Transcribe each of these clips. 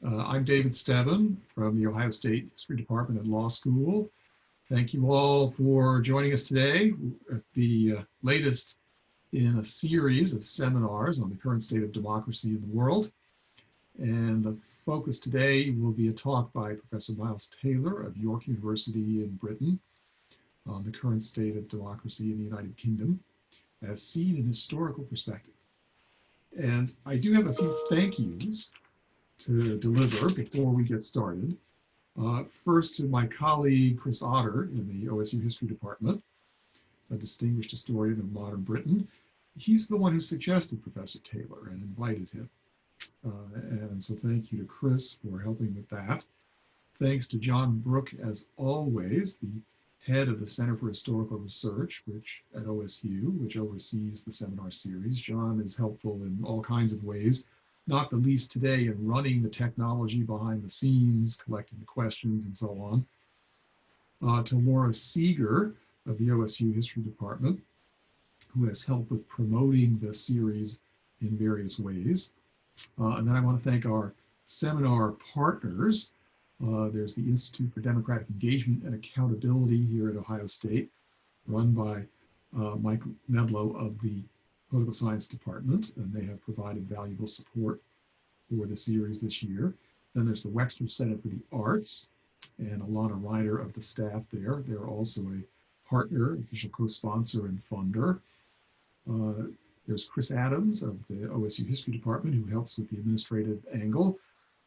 I'm David Stebbin from the Ohio State History Department at Law School. Thank you all for joining us today at the latest in a series of seminars on the current state of democracy in the world. And the focus today will be a talk by Professor Miles Taylor of York University in Britain on the current state of democracy in the United Kingdom as seen in historical perspective. And I do have a few thank yous to deliver before we get started. First to my colleague, Chris Otter in the OSU History Department, a distinguished historian of modern Britain. He's the one who suggested Professor Taylor and invited him. And so thank you to Chris for helping with that. Thanks to John Brooke, as always, the head of the Center for Historical Research, at OSU, which oversees the seminar series. John is helpful in all kinds of ways, not the least today in running the technology behind the scenes, collecting the questions, and so on. To Laura Seeger of the OSU History Department, who has helped with promoting the series in various ways. And then I want to thank our seminar partners. There's the Institute for Democratic Engagement and Accountability here at Ohio State, run by Mike Neblo of the Political Science Department, and they have provided valuable support for the series this year. Then there's the Wexner Center for the Arts and Alana Ryder of the staff there. They're also a partner, official co-sponsor, and funder. There's Chris Adams of the OSU History Department, who helps with the administrative angle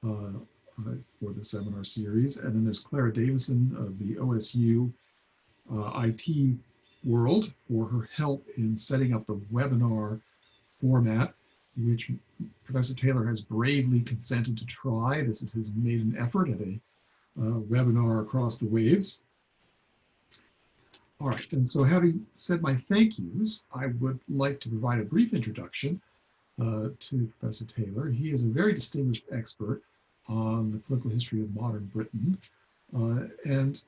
for the seminar series. And then there's Clara Davison of the OSU IT world for her help in setting up the webinar format, which Professor Taylor has bravely consented to try. This is his maiden effort at a webinar across the waves. All right, and so having said my thank yous, I would like to provide a brief introduction to Professor Taylor. He is a very distinguished expert on the political history of modern Britain, and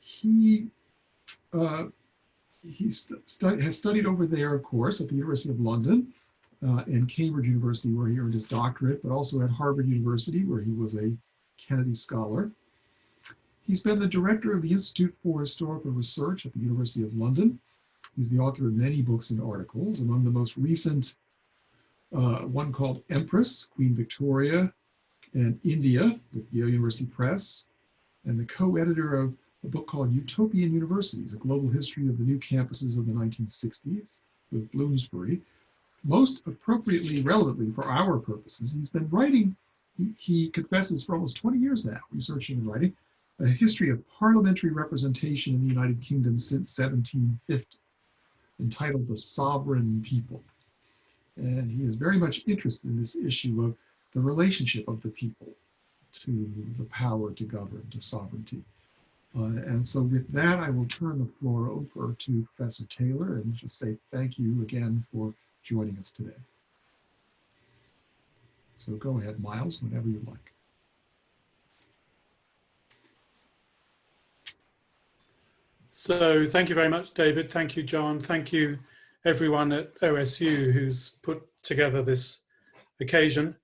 he has studied over there, of course, at the University of London and Cambridge University, where he earned his doctorate, but also at Harvard University, where he was a Kennedy Scholar. He's been the director of the Institute for Historical Research at the University of London. He's the author of many books and articles, among the most recent, one called Empress, Queen Victoria, and India with Yale University Press, and the co-editor of a book called Utopian Universities, A Global History of the New Campuses of the 1960s with Bloomsbury. Most appropriately, relevantly for our purposes, he's been writing, he confesses, for almost 20 years now, researching and writing, a history of parliamentary representation in the United Kingdom since 1750, entitled The Sovereign People. And he is very much interested in this issue of the relationship of the people to the power to govern, to sovereignty. And so with that, I will turn the floor over to Professor Taylor and just say thank you again for joining us today. So go ahead, Miles, whenever you like. So thank you very much, David. Thank you, John. Thank you, everyone at OSU who's put together this occasion.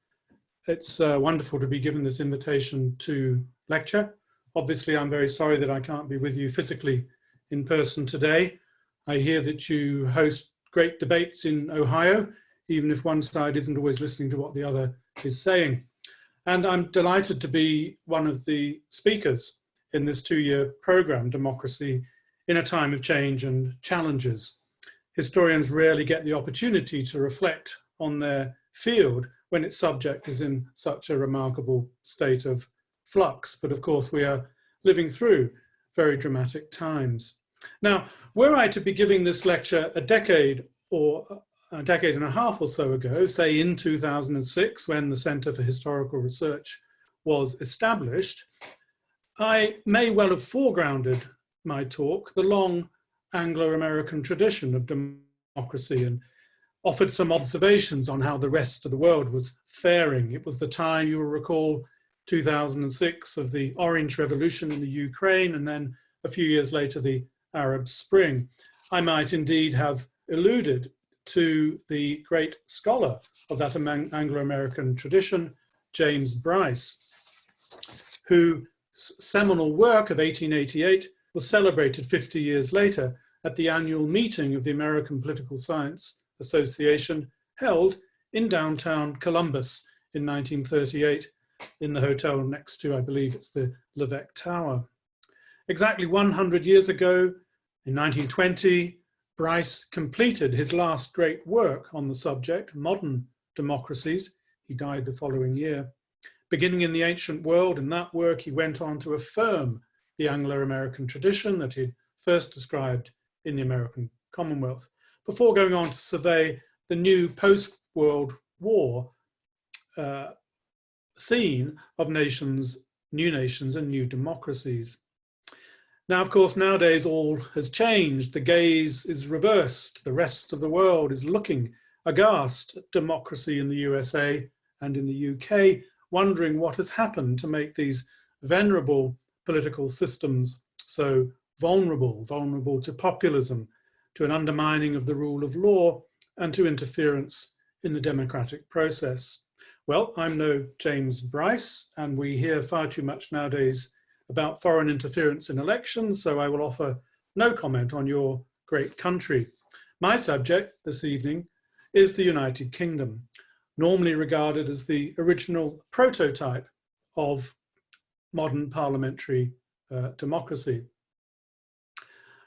It's wonderful to be given this invitation to lecture. Obviously, I'm very sorry that I can't be with you physically in person today. I hear that you host great debates in Ohio, even if one side isn't always listening to what the other is saying. And I'm delighted to be one of the speakers in this two-year program, Democracy in a Time of Change and Challenges. Historians rarely get the opportunity to reflect on their field when its subject is in such a remarkable state of flux. But of course, we are living through very dramatic times. Now, were I to be giving this lecture a decade or a decade and a half or so ago, say in 2006, when the Center for Historical Research was established, I may well have foregrounded my talk the long Anglo-American tradition of democracy and offered some observations on how the rest of the world was faring. It was the time, you will recall, 2006, of the Orange Revolution in the Ukraine, and then a few years later, the Arab Spring. I might indeed have alluded to the great scholar of that Anglo-American tradition, James Bryce, whose seminal work of 1888 was celebrated 50 years later at the annual meeting of the American Political Science Association, held in downtown Columbus in 1938 in the hotel next to, I believe it's the Levesque Tower. Exactly 100 years ago, in 1920, Bryce completed his last great work on the subject, Modern Democracies. He died the following year. Beginning in the ancient world, in that work he went on to affirm the Anglo-American tradition that he'd first described in the American Commonwealth, before going on to survey the new post-World War scene of nations, new nations and new democracies. Now, of course, nowadays all has changed. The gaze is reversed. The rest of the world is looking aghast at democracy in the USA and in the UK, wondering what has happened to make these venerable political systems so vulnerable to populism, to an undermining of the rule of law, and to interference in the democratic process. Well, I'm no James Bryce, and we hear far too much nowadays about foreign interference in elections, so I will offer no comment on your great country. My subject this evening is the United Kingdom, normally regarded as the original prototype of modern parliamentary democracy.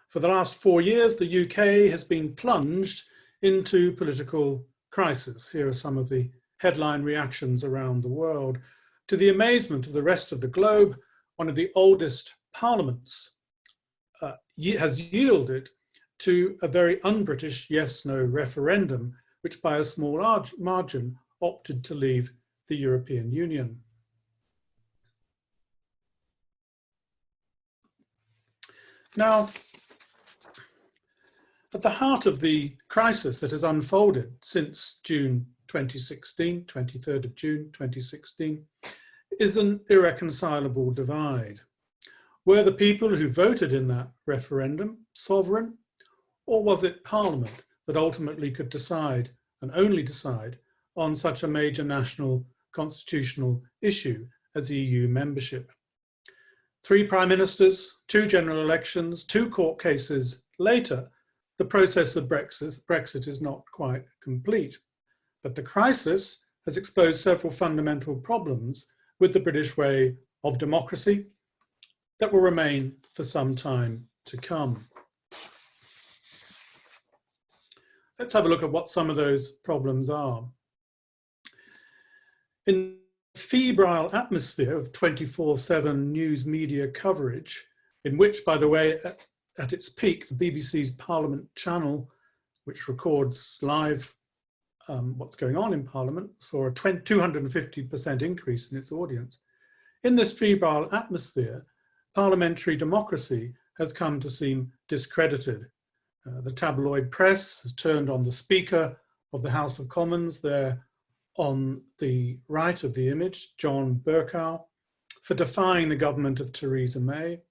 For the last 4 years, the UK has been plunged into political crisis. Here are some of the headline reactions around the world. To the amazement of the rest of the globe, one of the oldest parliaments has yielded to a very un-British yes-no referendum, which by a small margin opted to leave the European Union. Now, at the heart of the crisis that has unfolded since June 2016, 23rd of June 2016, is an irreconcilable divide. Were the people who voted in that referendum sovereign, or was it Parliament that ultimately could decide, and only decide, on such a major national constitutional issue as EU membership? 3 prime ministers, 2 general elections, 2 court cases later, the process of Brexit is not quite complete. But the crisis has exposed several fundamental problems with the British way of democracy that will remain for some time to come. Let's have a look at what some of those problems are. In the febrile atmosphere of 24/7 news media coverage, in which, by the way, at its peak, the BBC's Parliament channel, which records live what's going on in Parliament, saw a 250% increase in its audience. In this febrile atmosphere, parliamentary democracy has come to seem discredited. The tabloid press has turned on the Speaker of the House of Commons, there on the right of the image, John Bercow, for defying the government of Theresa May.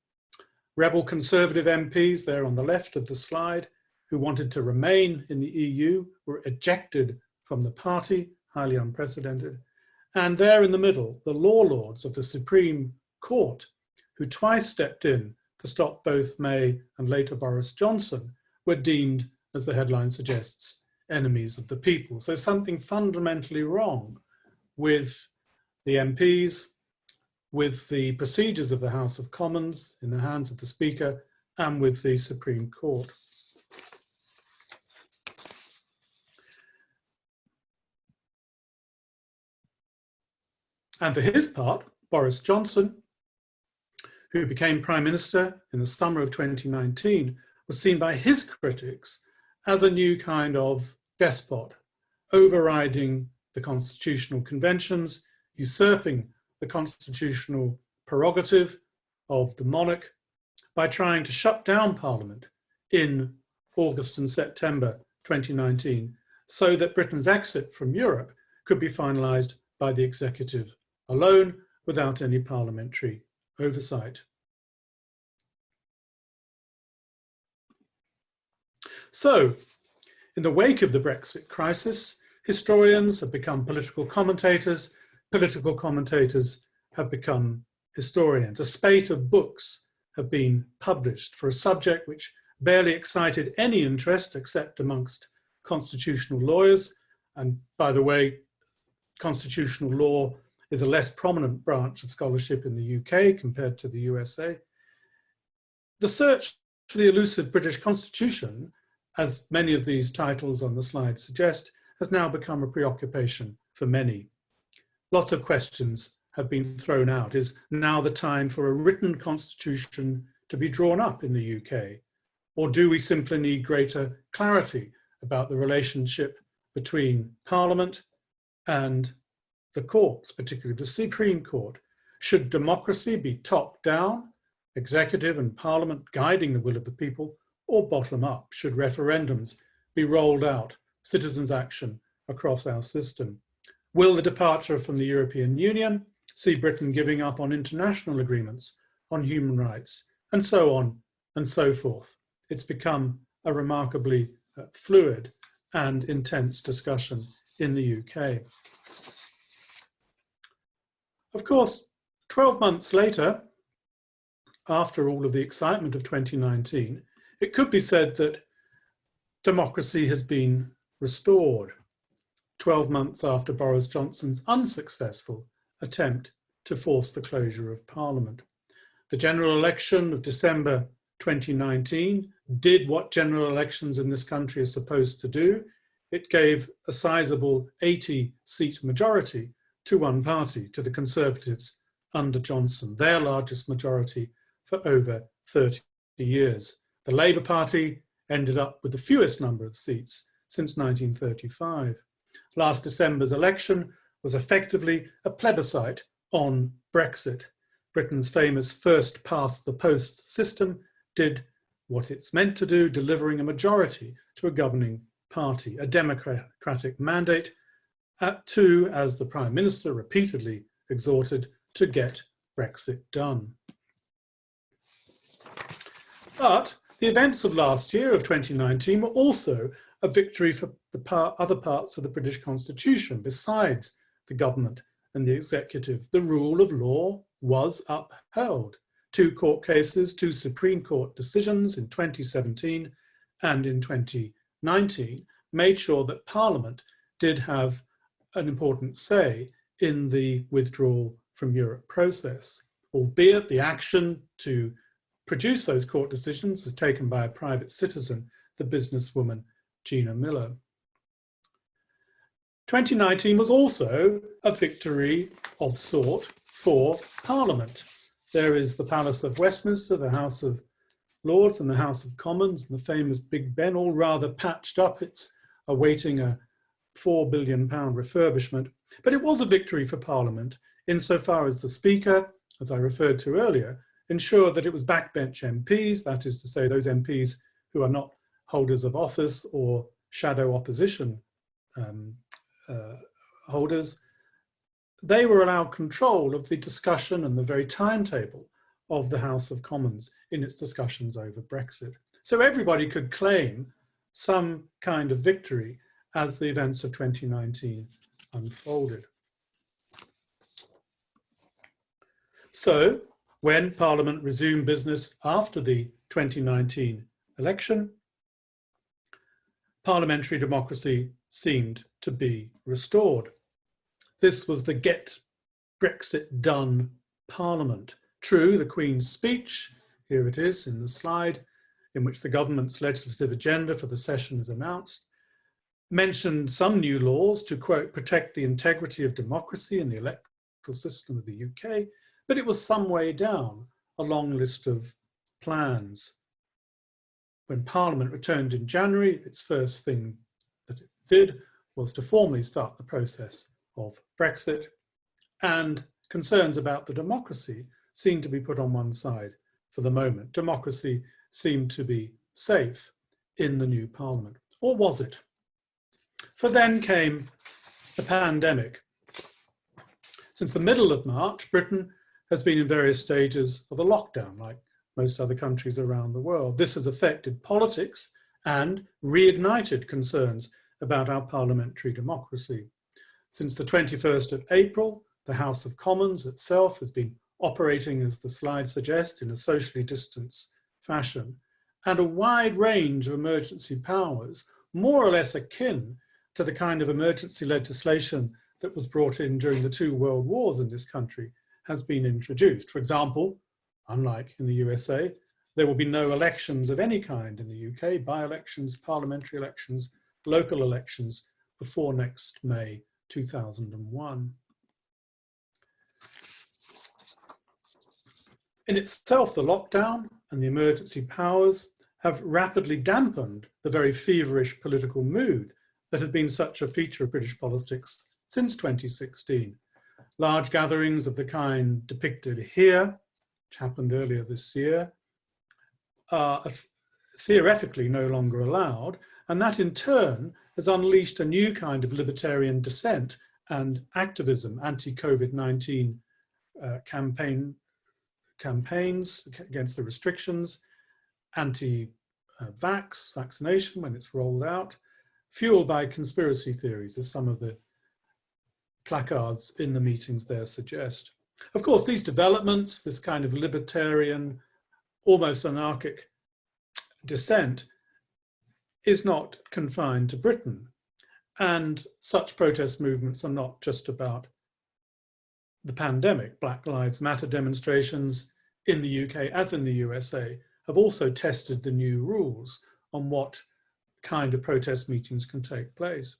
Rebel Conservative MPs, there on the left of the slide, who wanted to remain in the EU, were ejected from the party, highly unprecedented. And there in the middle, the law lords of the Supreme Court, who twice stepped in to stop both May and later Boris Johnson, were deemed, as the headline suggests, enemies of the people. So something fundamentally wrong with the MPs, with the procedures of the House of Commons in the hands of the Speaker, and with the Supreme Court. And for his part, Boris Johnson, who became Prime Minister in the summer of 2019, was seen by his critics as a new kind of despot, overriding the constitutional conventions, usurping the constitutional prerogative of the monarch by trying to shut down Parliament in August and September 2019, so that Britain's exit from Europe could be finalised by the executive alone, without any parliamentary oversight. So, in the wake of the Brexit crisis, historians have become political commentators, political commentators have become historians. A spate of books have been published for a subject which barely excited any interest except amongst constitutional lawyers. And by the way, constitutional law is a less prominent branch of scholarship in the UK compared to the USA. The search for the elusive British Constitution, as many of these titles on the slide suggest, has now become a preoccupation for many. Lots of questions have been thrown out. Is now the time for a written constitution to be drawn up in the UK? Or do we simply need greater clarity about the relationship between Parliament and the courts, particularly the Supreme Court? Should democracy be top-down, executive and Parliament guiding the will of the people, or bottom-up? Should referendums be rolled out, citizens' action across our system? Will the departure from the European Union see Britain giving up on international agreements on human rights, and so on and so forth? It's become a remarkably fluid and intense discussion in the UK. Of course, 12 months later, after all of the excitement of 2019, it could be said that democracy has been restored. 12 months after Boris Johnson's unsuccessful attempt to force the closure of Parliament. The general election of December 2019 did what general elections in this country are supposed to do. It gave a sizable 80-seat majority to one party, to the Conservatives under Johnson, their largest majority for over 30 years. The Labour Party ended up with the fewest number of seats since 1935. Last December's election was effectively a plebiscite on Brexit. Britain's famous first past the post system did what it's meant to do, delivering a majority to a governing party, a democratic mandate to, as the Prime Minister repeatedly exhorted, to get Brexit done. But the events of last year, of 2019, were also a victory for the other parts of the British Constitution. Besides the government and the executive, the rule of law was upheld. 2 court cases, 2 Supreme Court decisions in 2017 and in 2019 made sure that Parliament did have an important say in the withdrawal from Europe process, albeit the action to produce those court decisions was taken by a private citizen, the businesswoman Gina Miller. 2019 was also a victory of sort for Parliament. There is the Palace of Westminster, the House of Lords and the House of Commons, and the famous Big Ben, all rather patched up. It's awaiting a £4 billion refurbishment. But it was a victory for Parliament insofar as the Speaker, as I referred to earlier, ensured that it was backbench MPs, that is to say those MPs who are not holders of office or shadow opposition holders, they were allowed control of the discussion and the very timetable of the House of Commons in its discussions over Brexit. So everybody could claim some kind of victory as the events of 2019 unfolded. So when Parliament resumed business after the 2019 election, parliamentary democracy seemed to be restored. This was the Get Brexit Done Parliament. True, the Queen's speech, here it is in the slide, in which the government's legislative agenda for the session is announced, mentioned some new laws to, quote, protect the integrity of democracy and the electoral system of the UK, but it was some way down a long list of plans. When Parliament returned in January, its first thing that it did was to formally start the process of Brexit, and concerns about the democracy seemed to be put on one side for the moment. Democracy seemed to be safe in the new Parliament. Or was it? For then came the pandemic. Since the middle of March, Britain has been in various stages of a lockdown, like most other countries around the world. This has affected politics and reignited concerns about our parliamentary democracy. Since the 21st of April, The House of Commons itself has been operating, as the slide suggests, in a socially distanced fashion, and a wide range of emergency powers, more or less akin to the kind of emergency legislation that was brought in during the 2 world wars in this country, has been introduced. For example, unlike in the USA, there will be no elections of any kind in the UK, by-elections, parliamentary elections, local elections, before next May 2001. In itself, the lockdown and the emergency powers have rapidly dampened the very feverish political mood that had been such a feature of British politics since 2016. Large gatherings of the kind depicted here, which happened earlier this year, are theoretically no longer allowed, and that in turn has unleashed a new kind of libertarian dissent and activism, anti-COVID-19 campaigns against the restrictions, vaccination when it's rolled out, fueled by conspiracy theories, as some of the placards in the meetings there suggest. Of course, these developments, this kind of libertarian, almost anarchic dissent, is not confined to Britain. And such protest movements are not just about the pandemic. Black Lives Matter demonstrations in the UK, as in the USA, have also tested the new rules on what kind of protest meetings can take place.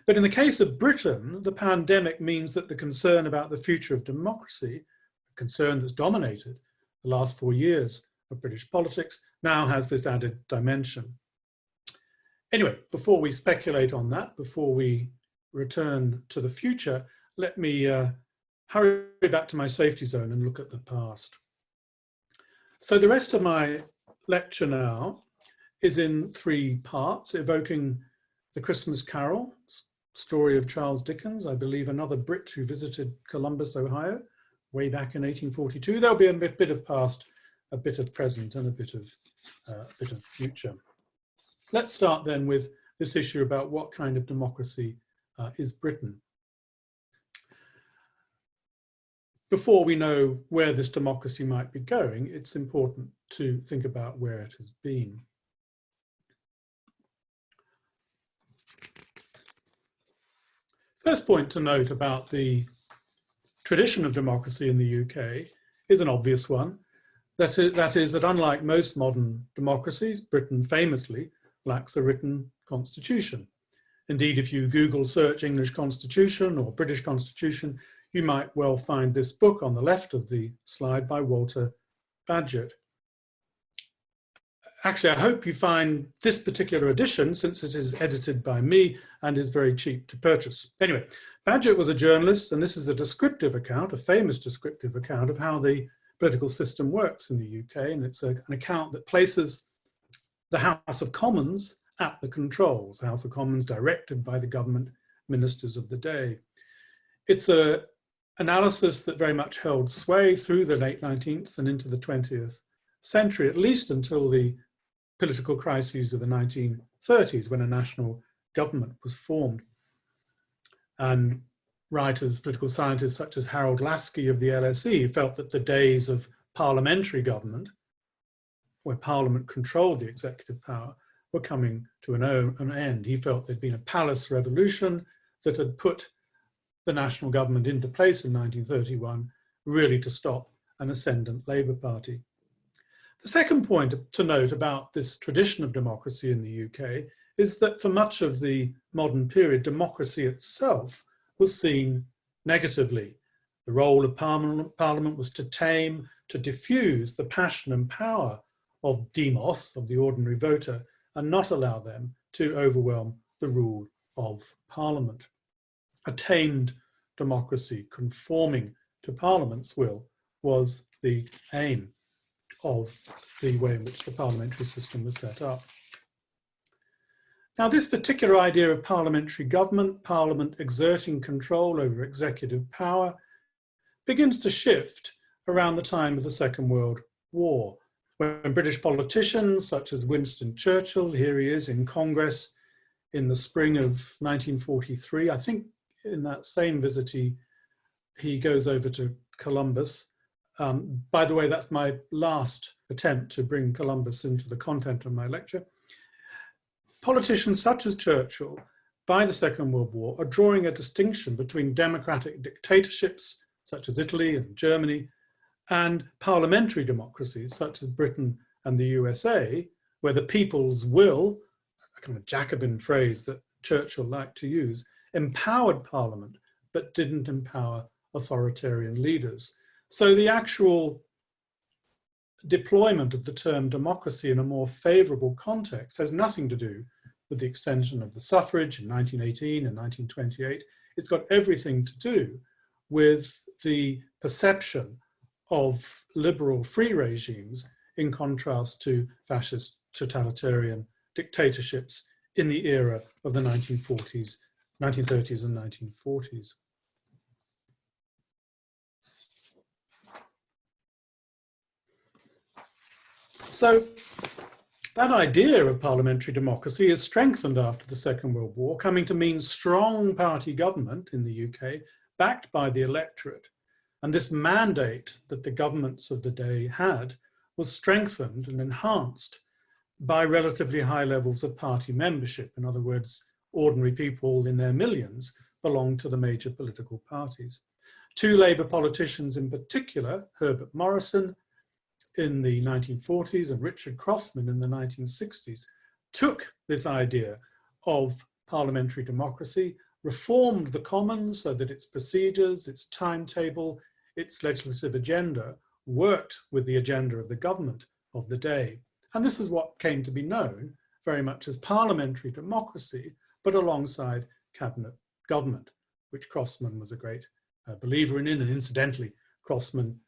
But in the case of Britain, the pandemic means that the concern about the future of democracy, a concern that's dominated the last 4 years of British politics, now has this added dimension. Anyway, before we speculate on that, before we return to the future, let me hurry back to my safety zone and look at the past. So the rest of my lecture now is in 3 parts, evoking the Christmas Carol, story of Charles Dickens, I believe another Brit who visited Columbus, Ohio, way back in 1842. There'll be a bit of past, a bit of present, and a bit of future. Let's start then with this issue about what kind of democracy is Britain. Before we know where this democracy might be going, it's important to think about where it has been. First point to note about the tradition of democracy in the UK is an obvious one. That is that unlike most modern democracies, Britain famously lacks a written constitution. Indeed, if you Google search English Constitution or British Constitution, you might well find this book on the left of the slide by Walter Bagehot. Actually, I hope you find this particular edition, since it is edited by me and is very cheap to purchase. Anyway, Bagehot was a journalist, and this is a descriptive account, a famous descriptive account of how the political system works in the UK, and it's an account that places the House of Commons at the controls, House of Commons directed by the government ministers of the day. It's an analysis that very much held sway through the late 19th and into the 20th century, at least until the political crises of the 1930s, when a national government was formed. And writers, political scientists such as Harold Lasky of the LSE felt that the days of parliamentary government, where Parliament controlled the executive power, were coming to an end. He felt there'd been a palace revolution that had put the national government into place in 1931, really to stop an ascendant Labour Party. The second point to note about this tradition of democracy in the UK is that for much of the modern period, democracy itself was seen negatively. The role of Parliament was to tame, to diffuse the passion and power of demos, of the ordinary voter, and not allow them to overwhelm the rule of Parliament. A tamed democracy conforming to Parliament's will was the aim of the way in which the parliamentary system was set up. Now, this particular idea of parliamentary government, Parliament exerting control over executive power, begins to shift around the time of the Second World War, when British politicians such as Winston Churchill, here he is in Congress in the spring of 1943, I think in that same visit he he goes over to Columbus. By the way, that's my last attempt to bring Columbus into the content of my lecture. Politicians such as Churchill, by the Second World War, are drawing a distinction between democratic dictatorships, such as Italy and Germany, and parliamentary democracies, such as Britain and the USA, where the people's will, a kind of Jacobin phrase that Churchill liked to use, empowered Parliament, but didn't empower authoritarian leaders. So the actual deployment of the term democracy in a more favourable context has nothing to do with the extension of the suffrage in 1918 and 1928. It's got everything to do with the perception of liberal free regimes in contrast to fascist totalitarian dictatorships in the era of the 1930s and 1940s. So that idea of parliamentary democracy is strengthened after the Second World War, coming to mean strong party government in the UK, backed by the electorate. And this mandate that the governments of the day had was strengthened and enhanced by relatively high levels of party membership. In other words, ordinary people in their millions belonged to the major political parties. Two Labour politicians in particular, Herbert Morrison in the 1940s and Richard Crossman in the 1960s, took this idea of parliamentary democracy, reformed the Commons so that its procedures, its timetable, its legislative agenda worked with the agenda of the government of the day. And this is what came to be known very much as parliamentary democracy, but alongside cabinet government, which Crossman was a great believer in, and incidentally, Crossman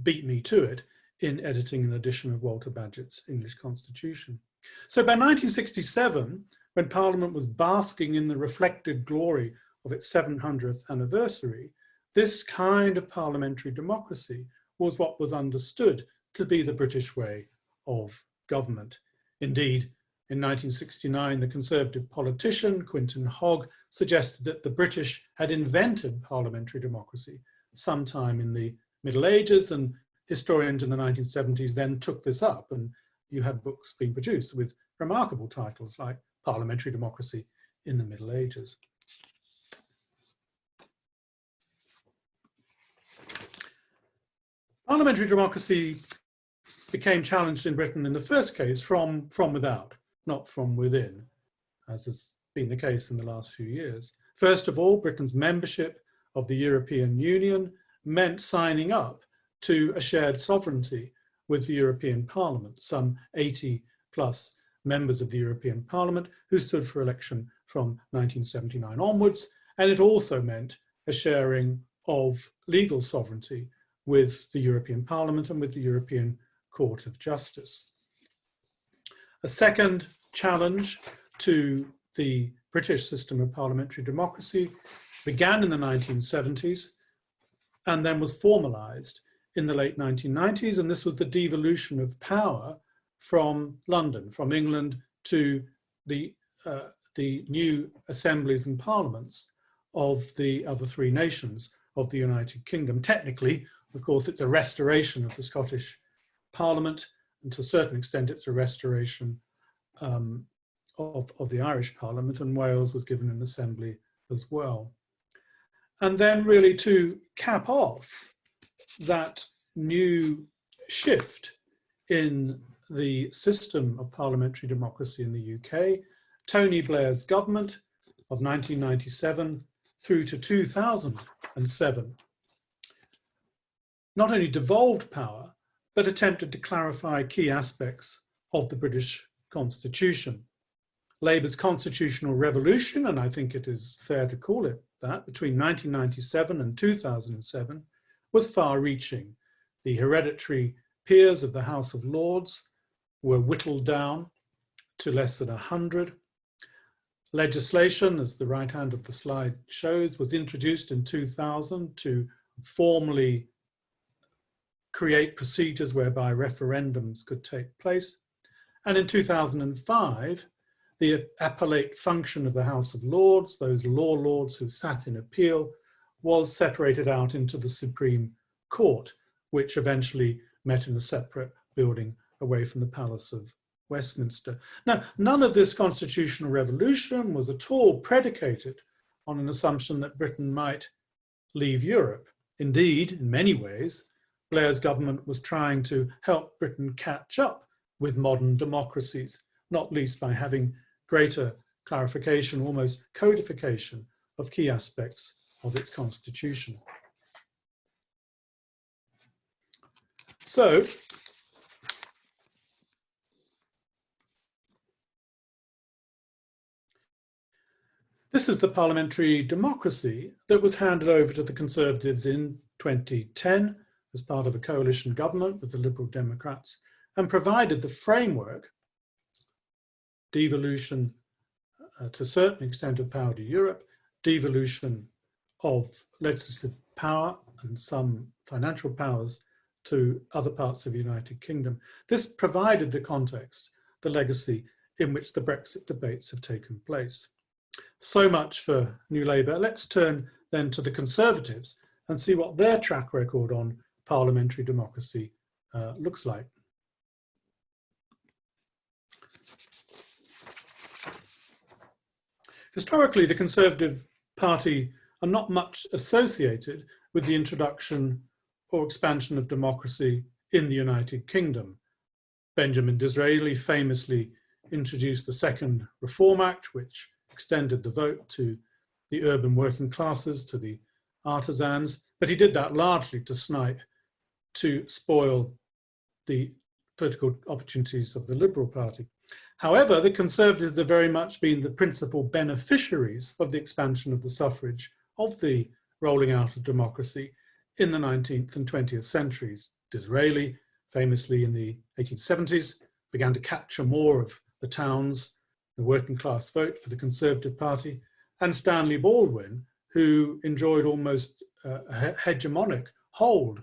beat me to it in editing an edition of Walter Bagehot's English Constitution. So by 1967, when Parliament was basking in the reflected glory of its 700th anniversary, this kind of parliamentary democracy was what was understood to be the British way of government. Indeed, in 1969, the Conservative politician Quintin Hogg suggested that the British had invented parliamentary democracy sometime in the Middle Ages, and historians in the 1970s then took this up, and you had books being produced with remarkable titles like Parliamentary Democracy in the Middle Ages. Parliamentary democracy became challenged in Britain in the first case from without, not from within, as has been the case in the last few years. First of all, Britain's membership of the European Union meant signing up to a shared sovereignty with the European Parliament, some 80 plus members of the European Parliament who stood for election from 1979 onwards. And it also meant a sharing of legal sovereignty with the European Parliament and with the European Court of Justice. A second challenge to the British system of parliamentary democracy began in the 1970s and then was formalised in the late 1990s, and this was the devolution of power from London, from England to the new assemblies and parliaments of the other three nations of the United Kingdom. Technically, of course, it's a restoration of the Scottish Parliament, and to a certain extent it's a restoration of the Irish Parliament, and Wales was given an assembly as well. And then really to cap off that new shift in the system of parliamentary democracy in the UK, Tony Blair's government of 1997 through to 2007 not only devolved power, but attempted to clarify key aspects of the British Constitution. Labour's constitutional revolution, and I think it is fair to call it that, between 1997 and 2007 was far-reaching. The hereditary peers of the House of Lords were whittled down to less than 100. Legislation, as the right hand of the slide shows, was introduced in 2000 to formally create procedures whereby referendums could take place. And in 2005, the appellate function of the House of Lords, those law lords who sat in appeal, was separated out into the Supreme Court, which eventually met in a separate building away from the Palace of Westminster. Now, none of this constitutional revolution was at all predicated on an assumption that Britain might leave Europe. Indeed, in many ways, Blair's government was trying to help Britain catch up with modern democracies, not least by having greater clarification, almost codification of key aspects of its constitution. So, this is the parliamentary democracy that was handed over to the Conservatives in 2010 as part of a coalition government with the Liberal Democrats, and provided the framework, devolution to a certain extent of power to Europe, devolution of legislative power and some financial powers to other parts of the United Kingdom. This provided the context, the legacy in which the Brexit debates have taken place. So much for New Labour. Let's turn then to the Conservatives and see what their track record on parliamentary democracy looks like. Historically, the Conservative Party are not much associated with the introduction or expansion of democracy in the United Kingdom. Benjamin Disraeli famously introduced the Second Reform Act, which extended the vote to the urban working classes, to the artisans, but he did that largely to spoil the political opportunities of the Liberal Party. However, the Conservatives have very much been the principal beneficiaries of the expansion of the suffrage, of the rolling out of democracy in the 19th and 20th centuries. Disraeli, famously in the 1870s, began to capture more of the towns, the working class vote for the Conservative Party, and Stanley Baldwin, who enjoyed almost a hegemonic hold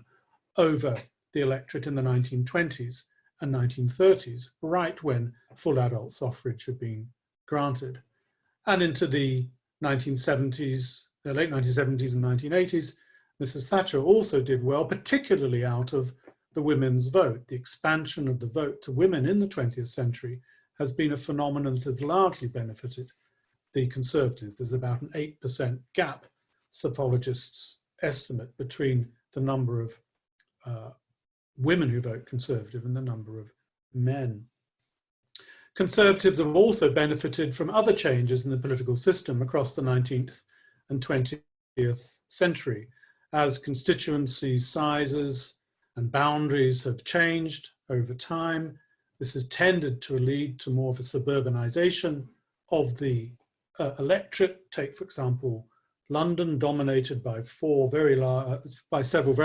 over the electorate in the 1920s and 1930s, right when full adult suffrage had been granted. And into the 1970s, the late 1970s and 1980s, Mrs. Thatcher also did well, particularly out of the women's vote. The expansion of the vote to women in the 20th century has been a phenomenon that has largely benefited the Conservatives. There's about an 8% gap, psephologists estimate, between the number of women who vote Conservative and the number of men. Conservatives have also benefited from other changes in the political system across the 19th and 20th century, as constituency sizes and boundaries have changed over time. This has tended to lead to more of a suburbanization of the electorate. Take, for example, London, dominated by several very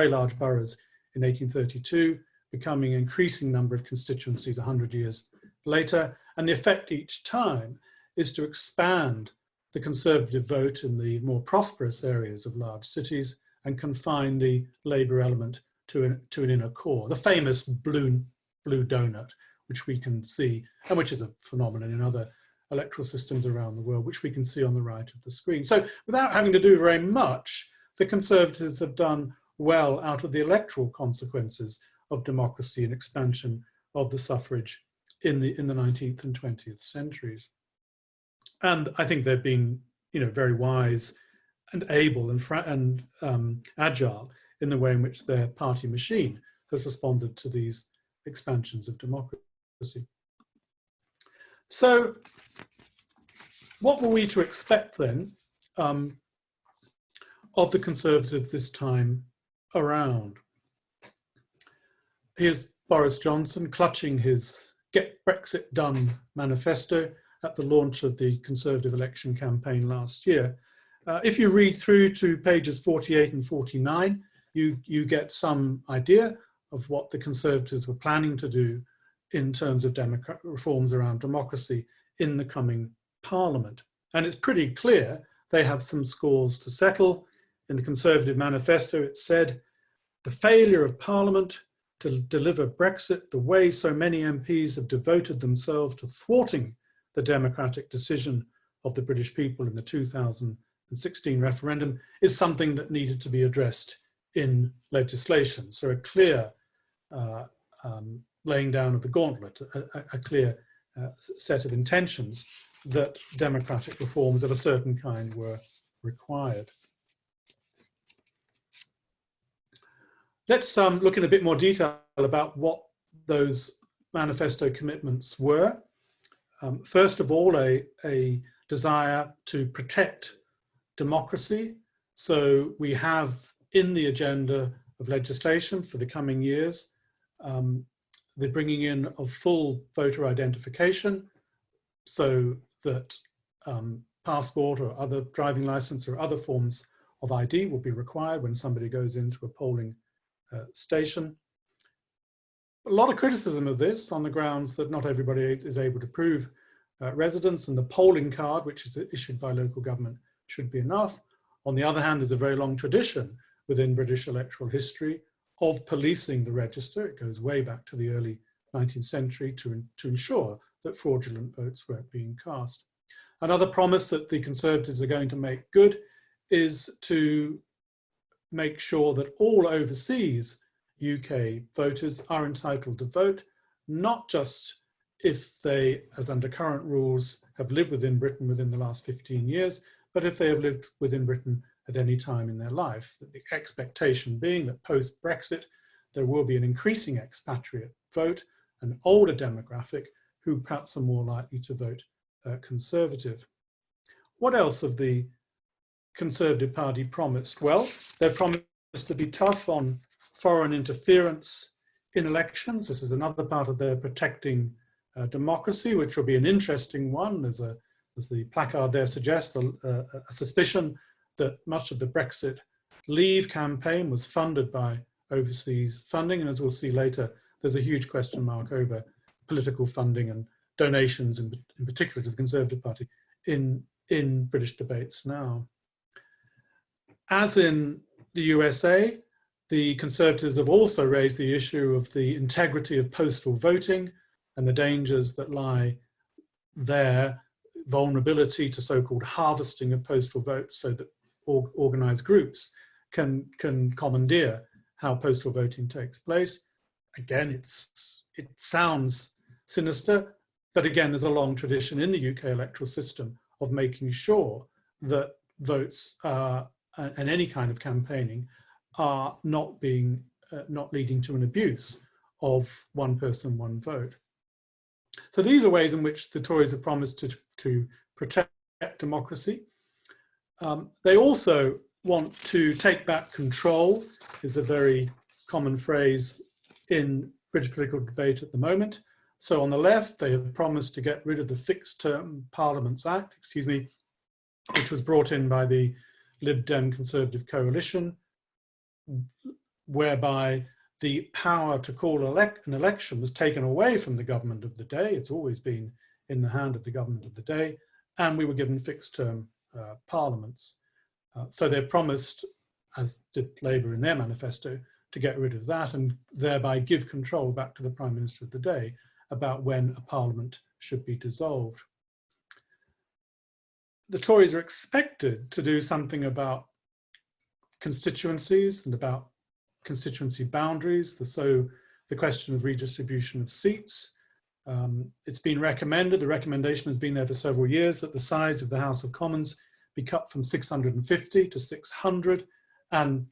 large boroughs in 1832, becoming an increasing number of constituencies 100 years later. And the effect each time is to expand the Conservative vote in the more prosperous areas of large cities and confine the Labour element to an inner core. The famous blue donut, which we can see, and which is a phenomenon in other electoral systems around the world, which we can see on the right of the screen. So without having to do very much, the Conservatives have done well out of the electoral consequences of democracy and expansion of the suffrage in the 19th and 20th centuries. And I think they've been, very wise and able and agile in the way in which their party machine has responded to these expansions of democracy. So what were we to expect then of the Conservatives this time around? Here's Boris Johnson clutching his Get Brexit Done manifesto at the launch of the Conservative election campaign last year. If you read through to pages 48 and 49, you get some idea of what the Conservatives were planning to do in terms of reforms around democracy in the coming Parliament. And it's pretty clear they have some scores to settle. In the Conservative manifesto, it said, the failure of Parliament to deliver Brexit, the way so many MPs have devoted themselves to thwarting the democratic decision of the British people in the 2019 2016 referendum is something that needed to be addressed in legislation. So a clear laying down of the gauntlet, a clear set of intentions that democratic reforms of a certain kind were required. Let's look in a bit more detail about what those manifesto commitments were. First of all, a desire to protect democracy. So we have in the agenda of legislation for the coming years, the bringing in of full voter identification so that passport or other driving license or other forms of ID will be required when somebody goes into a polling station. A lot of criticism of this on the grounds that not everybody is able to prove residence, and the polling card, which is issued by local government, should be enough. On the other hand, there's a very long tradition within British electoral history of policing the register. It goes way back to the early 19th century to ensure that fraudulent votes weren't being cast. Another promise that the Conservatives are going to make good is to make sure that all overseas UK voters are entitled to vote, not just if they, as under current rules, have lived within Britain within the last 15 years, but if they have lived within Britain at any time in their life. The expectation being that post-Brexit, there will be an increasing expatriate vote, an older demographic who perhaps are more likely to vote Conservative. What else have the Conservative Party promised? Well, they've promised to be tough on foreign interference in elections. This is another part of their protecting democracy, which will be an interesting one. There's as the placard there suggests, a suspicion that much of the Brexit Leave campaign was funded by overseas funding. And as we'll see later, there's a huge question mark over political funding and donations, in particular to the Conservative Party, in British debates now. As in the USA, the Conservatives have also raised the issue of the integrity of postal voting and the dangers that lie there, vulnerability to so-called harvesting of postal votes so that organized groups can commandeer how postal voting takes place. Again, it sounds sinister, but again, there's a long tradition in the UK electoral system of making sure that votes and any kind of campaigning are not leading to an abuse of one person, one vote. So these are ways in which the Tories have promised to protect democracy. They also want to take back control, is a very common phrase in British political debate at the moment. So on the left, they have promised to get rid of the Fixed Term Parliaments Act, which was brought in by the Lib Dem Conservative coalition, whereby the power to call an election was taken away from the government of the day. It's always been in the hand of the government of the day, and we were given fixed term parliaments. So they promised, as did Labour in their manifesto, to get rid of that and thereby give control back to the Prime Minister of the day about when a parliament should be dissolved. The Tories are expected to do something about constituencies and about constituency boundaries, the question of redistribution of seats. It's been recommended, the recommendation has been there for several years, that the size of the House of Commons be cut from 650 to 600, and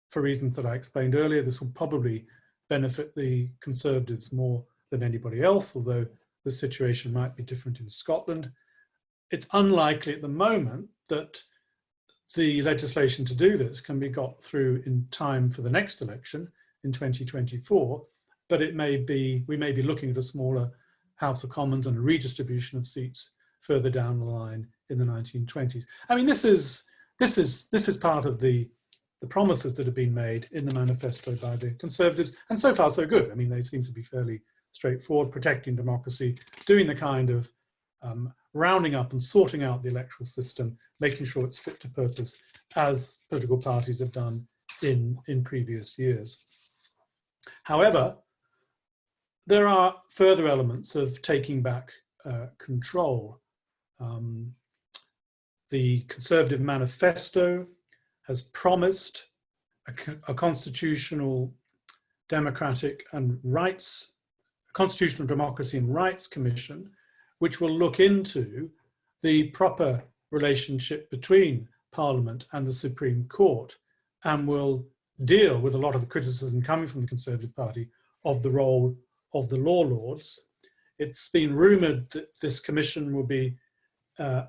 for reasons that I explained earlier, this will probably benefit the Conservatives more than anybody else, although the situation might be different in Scotland. It's unlikely at the moment that the legislation to do this can be got through in time for the next election in 2024, but we may be looking at a smaller House of Commons and a redistribution of seats further down the line in the 1920s. I mean, this is part of the promises that have been made in the manifesto by the Conservatives, and so far so good. I mean, they seem to be fairly straightforward, protecting democracy, doing the kind of rounding up and sorting out the electoral system, making sure it's fit to purpose, as political parties have done in previous years. However, there are further elements of taking back control. The Conservative Manifesto has promised a constitutional democratic and rights, constitutional democracy and rights commission, which will look into the proper relationship between Parliament and the Supreme Court, and will deal with a lot of the criticism coming from the Conservative Party of the role of the law lords. It's been rumoured that this commission will be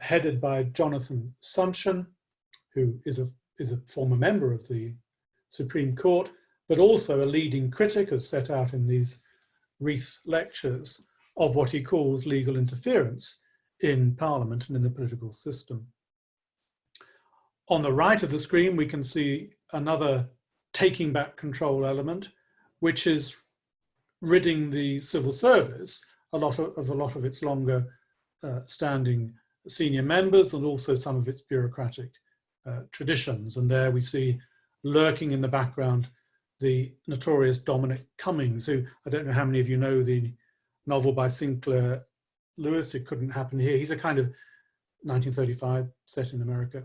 headed by Jonathan Sumption, who is a former member of the Supreme Court, but also a leading critic, as set out in these Reith lectures, of what he calls legal interference in Parliament and in the political system. On the right of the screen, we can see another taking back control element, which is ridding the civil service of a lot of its longer standing senior members, and also some of its bureaucratic traditions. And there we see lurking in the background the notorious Dominic Cummings, who, I don't know how many of you know the novel by Sinclair Lewis, It Couldn't Happen Here. He's a kind of 1935 set in America.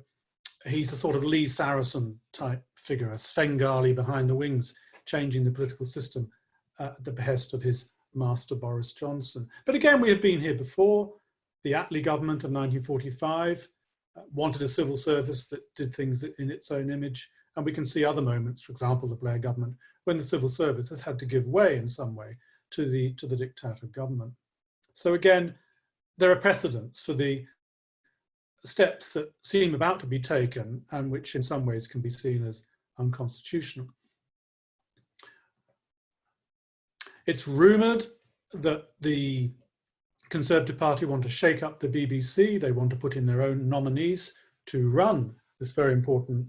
He's a sort of Lee Saracen type figure, a Svengali behind the wings, changing the political system at the behest of his master Boris Johnson. But again, we have been here before. The Attlee government of 1945 wanted a civil service that did things in its own image. And we can see other moments, for example, the Blair government, when the civil service has had to give way in some way to the diktat of government. So again, there are precedents for the steps that seem about to be taken and which in some ways can be seen as unconstitutional. It's rumoured that the Conservative Party want to shake up the BBC. They want to put in their own nominees to run this very important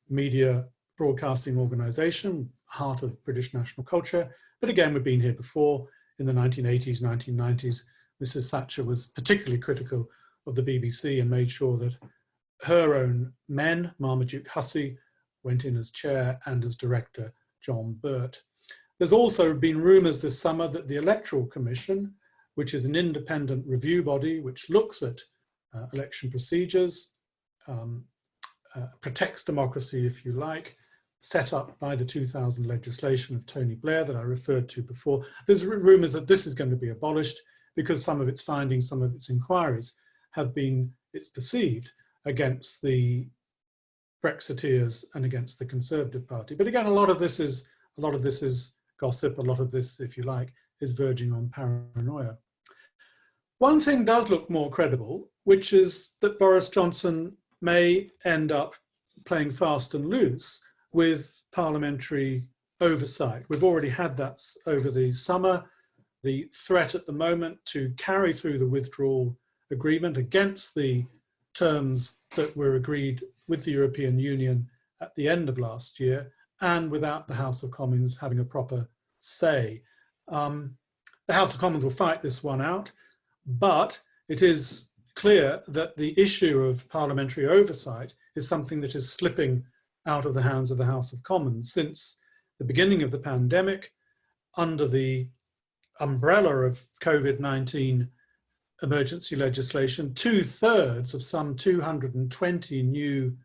media broadcasting organisation, heart of British national culture. But again, we've been here before. In the 1980s, 1990s, Mrs. Thatcher was particularly critical of the BBC and made sure that her own men, Marmaduke Hussey, went in as chair, and as director, John Birt. There's also been rumours this summer that the Electoral Commission, which is an independent review body which looks at election procedures, protects democracy, if you like, set up by the 2000 legislation of Tony Blair that I referred to before. There's rumours that this is going to be abolished because some of its findings, some of its inquiries have been, it's perceived, against the Brexiteers and against the Conservative Party. But again, a lot of this is gossip. A lot of this, if you like, is verging on paranoia. One thing does look more credible, which is that Boris Johnson may end up playing fast and loose with parliamentary oversight. We've already had that over the summer. The threat at the moment to carry through the withdrawal agreement against the terms that were agreed with the European Union at the end of last year, and without the House of Commons having a proper say. The House of Commons will fight this one out, but it is clear that the issue of parliamentary oversight is something that is slipping out of the hands of the House of Commons since the beginning of the pandemic. Under the umbrella of COVID-19 emergency legislation, 2/3 of some 220 new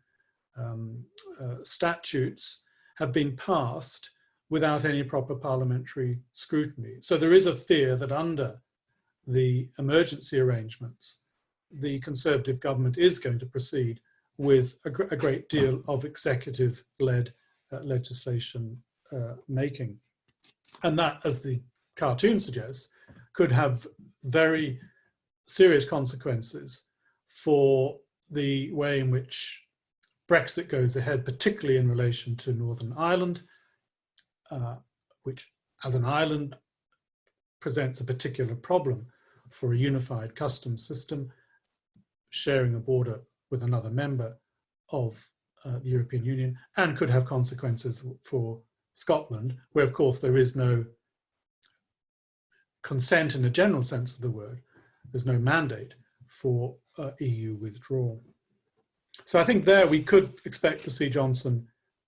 statutes have been passed without any proper parliamentary scrutiny. So there is a fear that under the emergency arrangements, the Conservative government is going to proceed with a great deal of executive-led legislation making. And that, as the cartoon suggests, could have very serious consequences for the way in which Brexit goes ahead, particularly in relation to Northern Ireland, which as an island presents a particular problem for a unified customs system, sharing a border with another member of the European Union, and could have consequences for Scotland, where of course there is no consent in a general sense of the word. There's no mandate for EU withdrawal. So I think there we could expect to see Johnson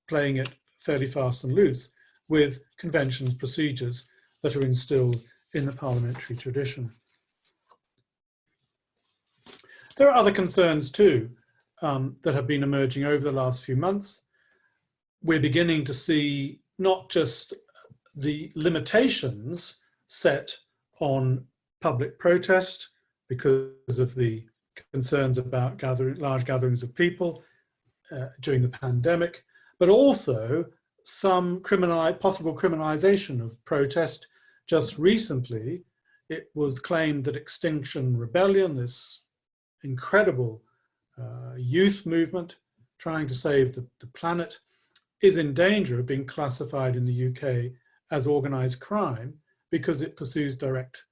playing it fairly fast and loose with conventions, procedures that are instilled in the parliamentary tradition. There are other concerns too. that have been emerging over the last few months. We're beginning to see not just the limitations set on public protest because of the concerns about large gatherings of people during the pandemic, but also some possible criminalization of protest. Just recently, it was claimed that Extinction Rebellion, this incredible youth movement trying to save the planet, is in danger of being classified in the UK as organised crime because it pursues direct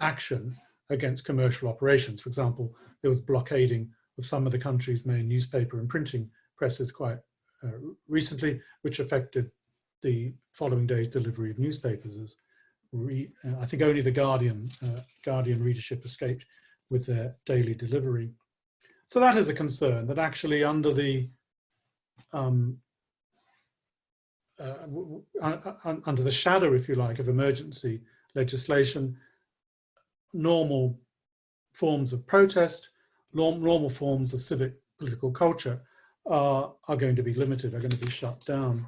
action against commercial operations. For example, there was blockading of some of the country's main newspaper and printing presses quite recently, which affected the following day's delivery of newspapers. I think only the Guardian readership escaped with their daily delivery. So that is a concern, that actually under the shadow, if you like, of emergency legislation, normal forms of protest, normal forms of civic political culture are going to be limited, are going to be shut down.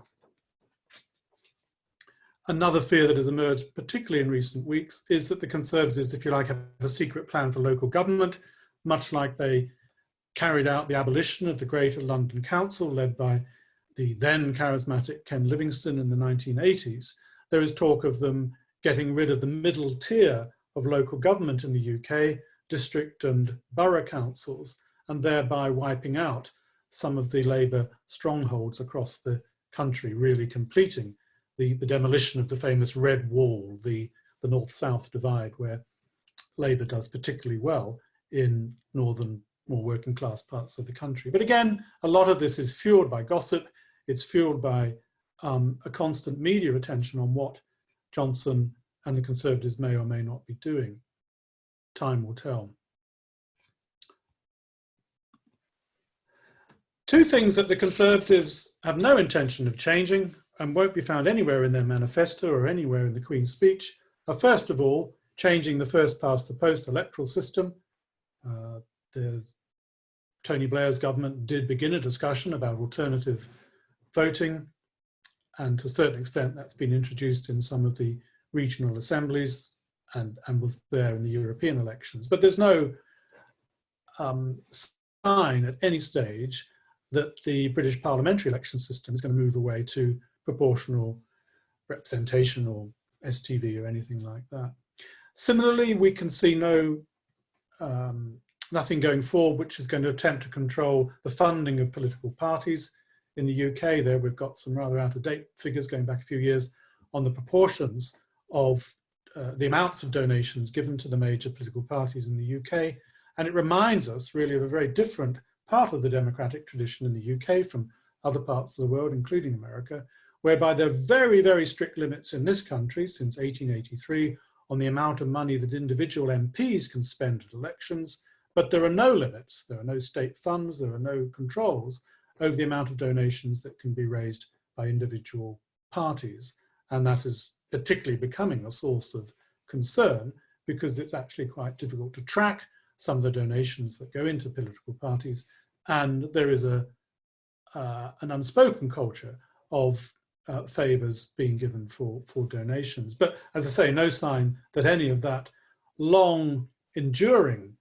Another fear that has emerged, particularly in recent weeks, is that the Conservatives, if you like, have a secret plan for local government, much like they carried out the abolition of the Greater London Council, led by the then charismatic Ken Livingstone in the 1980s. There is talk of them getting rid of the middle tier of local government in the UK, district and borough councils, and thereby wiping out some of the Labour strongholds across the country, really completing the demolition of the famous Red Wall, the North-South divide, where Labour does particularly well in northern, more working class parts of the country. But again, a lot of this is fueled by gossip. It's fueled by a constant media attention on what Johnson and the Conservatives may or may not be doing. Time will tell. Two things that the Conservatives have no intention of changing and won't be found anywhere in their manifesto or anywhere in the Queen's speech are, first of all, changing the first past the post electoral system. Tony Blair's government did begin a discussion about alternative voting, and to a certain extent that's been introduced in some of the regional assemblies and was there in the European elections. But there's no sign at any stage that the British parliamentary election system is going to move away to proportional representation or STV or anything like that. Similarly, we can see nothing going forward which is going to attempt to control the funding of political parties. In the UK, there we've got some rather out-of-date figures going back a few years on the proportions of the amounts of donations given to the major political parties in the UK. And it reminds us really of a very different part of the democratic tradition in the UK from other parts of the world, including America, whereby there are very, very strict limits in this country since 1883 on the amount of money that individual MPs can spend at elections, but there are no limits, there are no state funds, there are no controls over the amount of donations that can be raised by individual parties. And that is particularly becoming a source of concern because it's actually quite difficult to track some of the donations that go into political parties. And there is an unspoken culture of favours being given for donations. But as I say, no sign that any of that long enduring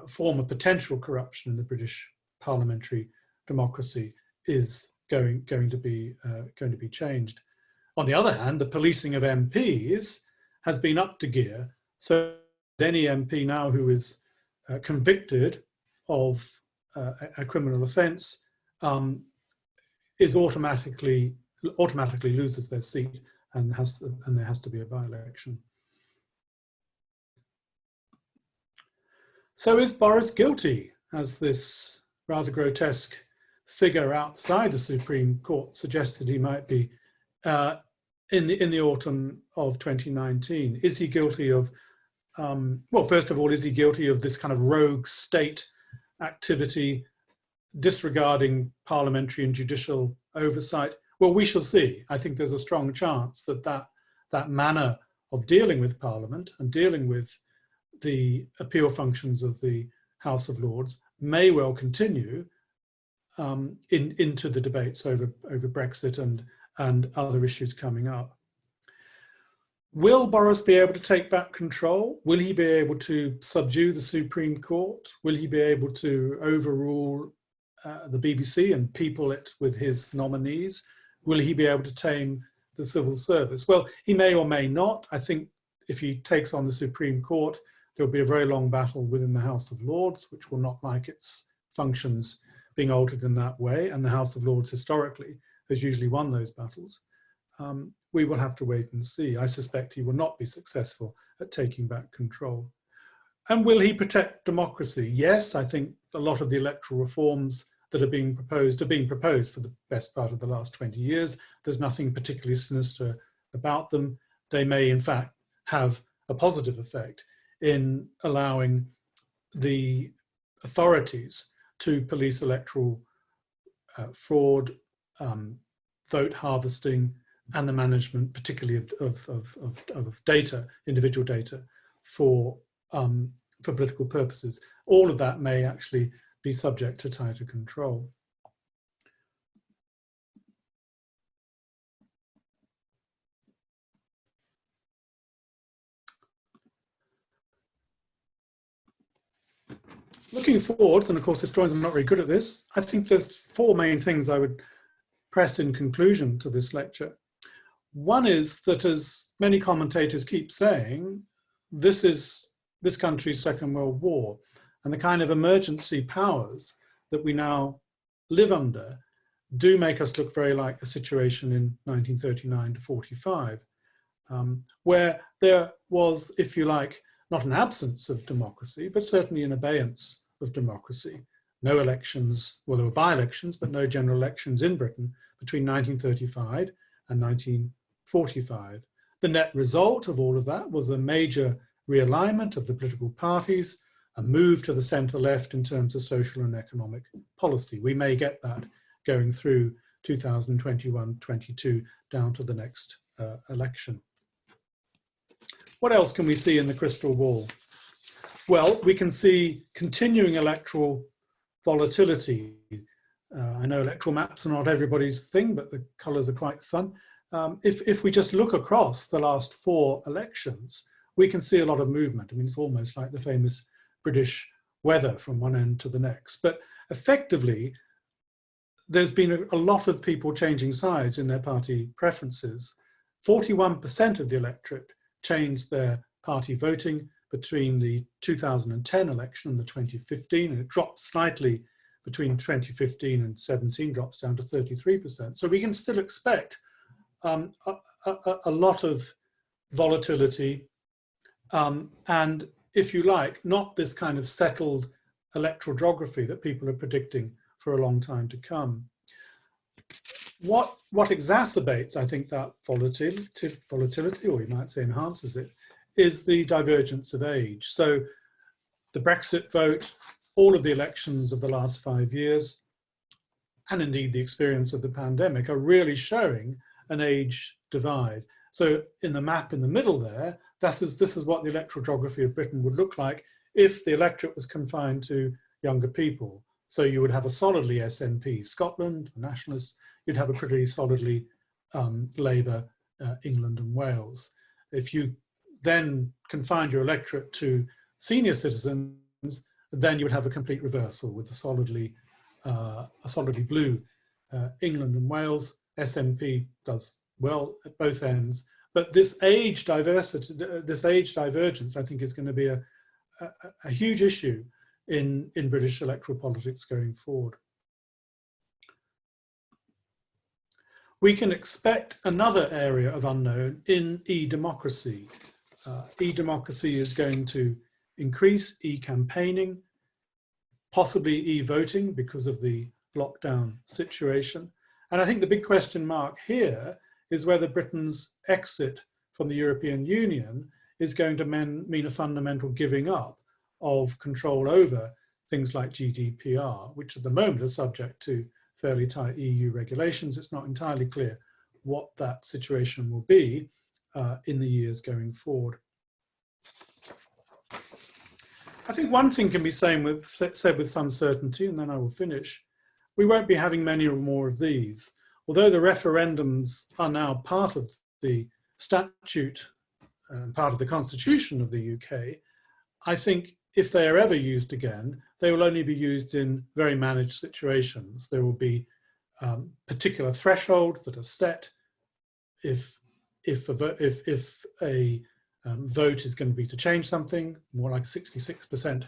form of potential corruption in the British parliamentary democracy is going to be changed. On the other hand, the policing of MPs has been up to gear, so that any MP now who is convicted of a criminal offence is automatically loses their seat and there has to be a by-election. So is Boris guilty, as this rather grotesque figure outside the Supreme Court suggested he might be in the autumn of 2019? Is he guilty of, well, first of all, is he guilty of this kind of rogue state activity, disregarding parliamentary and judicial oversight? Well, we shall see. I think there's a strong chance that that manner of dealing with Parliament and dealing with the appeal functions of the House of Lords may well continue into the debates over Brexit and other issues coming up. Will Boris be able to take back control? Will he be able to subdue the Supreme Court? Will he be able to overrule the BBC and people it with his nominees? Will he be able to tame the civil service? Well, he may or may not. I think if he takes on the Supreme Court, there'll be a very long battle within the House of Lords, which will not like its functions being altered in that way. And the House of Lords historically has usually won those battles. We will have to wait and see. I suspect he will not be successful at taking back control. And will he protect democracy? Yes, I think a lot of the electoral reforms that are being proposed for the best part of the last 20 years. There's nothing particularly sinister about them. They may, in fact, have a positive effect in allowing the authorities to police electoral fraud, vote harvesting, and the management, particularly of data, individual data, for political purposes. All of that may actually be subject to tighter control. Looking forwards, and of course historians are not very good at this, I think there's four main things I would press in conclusion to this lecture. One is that, as many commentators keep saying, this is this country's Second World War, and the kind of emergency powers that we now live under do make us look very like a situation in 1939 to 45, where there was, if you like, not an absence of democracy, but certainly an abeyance of democracy. No elections, well, there were by-elections, but no general elections in Britain between 1935 and 1945. The net result of all of that was a major realignment of the political parties, a move to the centre-left in terms of social and economic policy. We may get that going through 2021-22 down to the next election. What else can we see in the crystal ball? Well, we can see continuing electoral volatility. I know electoral maps are not everybody's thing, but the colours are quite fun. If we just look across the last 4 elections, we can see a lot of movement. I mean, it's almost like the famous British weather from one end to the next. But effectively, there's been a lot of people changing sides in their party preferences. 41% of the electorate changed their party voting between the 2010 election and the 2015, and it dropped slightly between 2015 and 17, drops down to 33%. So we can still expect a lot of volatility, and if you like, not this kind of settled electoral geography that people are predicting for a long time to come. What exacerbates, I think, that volatility, or you might say enhances it, is the divergence of age. So the Brexit vote, all of the elections of the last 5 years, and indeed the experience of the pandemic, are really showing an age divide. So in the map in the middle there, this is what the electoral geography of Britain would look like if the electorate was confined to younger people. So you would have a solidly SNP Scotland, nationalists. You'd have a pretty solidly Labour, England and Wales. If you then confined your electorate to senior citizens, then you would have a complete reversal with a solidly blue England and Wales. SNP does well at both ends, but this age diversity, this age divergence, I think is going to be a huge issue in British electoral politics going forward. We can expect another area of unknown in e-democracy. E-democracy is going to increase, e-campaigning, possibly e-voting because of the lockdown situation. And I think the big question mark here is whether Britain's exit from the European Union is going to mean a fundamental giving up of control over things like GDPR, which at the moment are subject to fairly tight EU regulations. It's not entirely clear what that situation will be in the years going forward. I think one thing can be said with some certainty, and then I will finish, we won't be having many more of these. Although the referendums are now part of the statute, part of the constitution of the UK, I think if they are ever used again, they will only be used in very managed situations. There will be particular thresholds that are set. If a vote is going to be to change something, more like 66%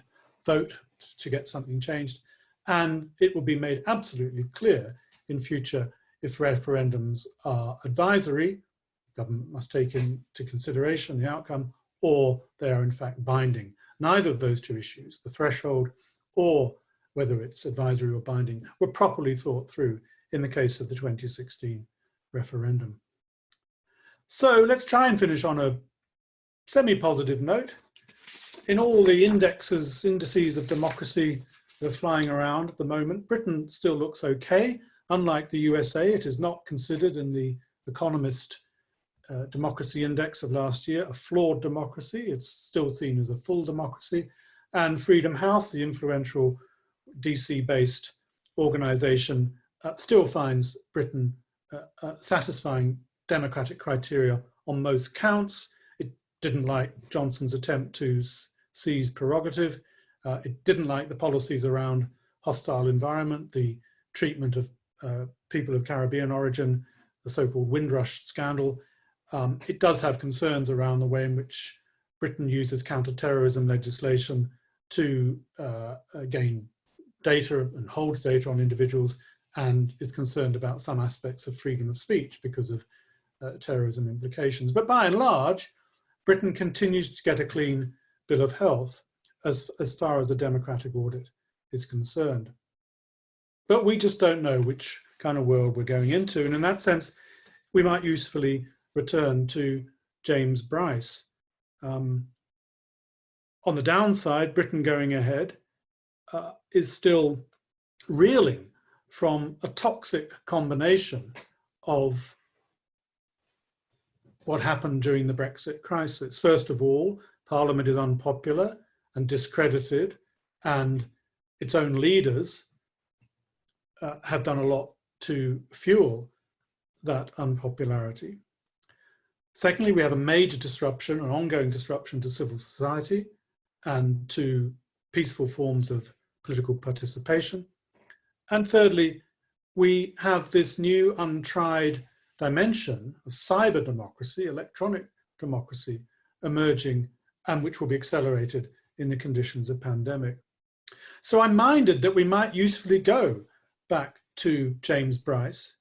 vote to get something changed, and it will be made absolutely clear in future if referendums are advisory, government must take into consideration the outcome, or they are in fact binding. Neither of those two issues, the threshold or whether it's advisory or binding, were properly thought through in the case of the 2016 referendum. So let's try and finish on a semi-positive note. In all the indices of democracy that are flying around at the moment, Britain still looks okay. Unlike the USA, it is not considered in the Economist Democracy Index of last year a flawed democracy. It's still seen as a full democracy. And Freedom House, the influential DC-based organization, still finds Britain satisfying democratic criteria on most counts. It didn't like Johnson's attempt to seize prerogative. It didn't like the policies around hostile environment, the treatment of people of Caribbean origin, the so-called Windrush scandal. It does have concerns around the way in which Britain uses counter-terrorism legislation to gain data and holds data on individuals, and is concerned about some aspects of freedom of speech because of terrorism implications. But by and large, Britain continues to get a clean bill of health as far as the democratic audit is concerned. But we just don't know which kind of world we're going into. And in that sense, we might usefully return to James Bryce. On the downside, Britain going ahead is still reeling from a toxic combination of what happened during the Brexit crisis. First of all, Parliament is unpopular and discredited, and its own leaders have done a lot to fuel that unpopularity. Secondly, we have a major disruption, an ongoing disruption to civil society and to peaceful forms of political participation. And thirdly, we have this new untried dimension of cyber democracy, electronic democracy emerging, and which will be accelerated in the conditions of pandemic. So I'm minded that we might usefully go back to James Bryce,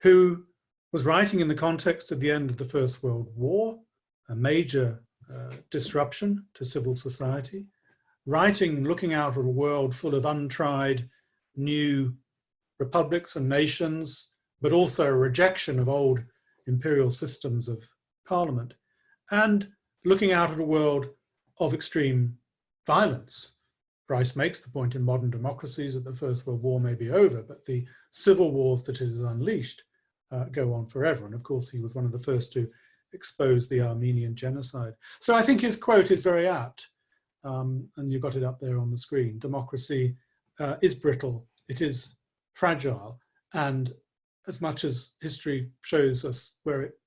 who was writing in the context of the end of the First World War, a major disruption to civil society, writing, looking out at a world full of untried new republics and nations, but also a rejection of old imperial systems of parliament, and looking out at a world of extreme violence. Bryce makes the point in modern democracies that the First World War may be over, but the civil wars that it has unleashed go on forever. And of course, he was one of the first to expose the Armenian genocide. So I think his quote is very apt, and you've got it up there on the screen. Democracy is brittle, it is fragile, and as much as history shows us where it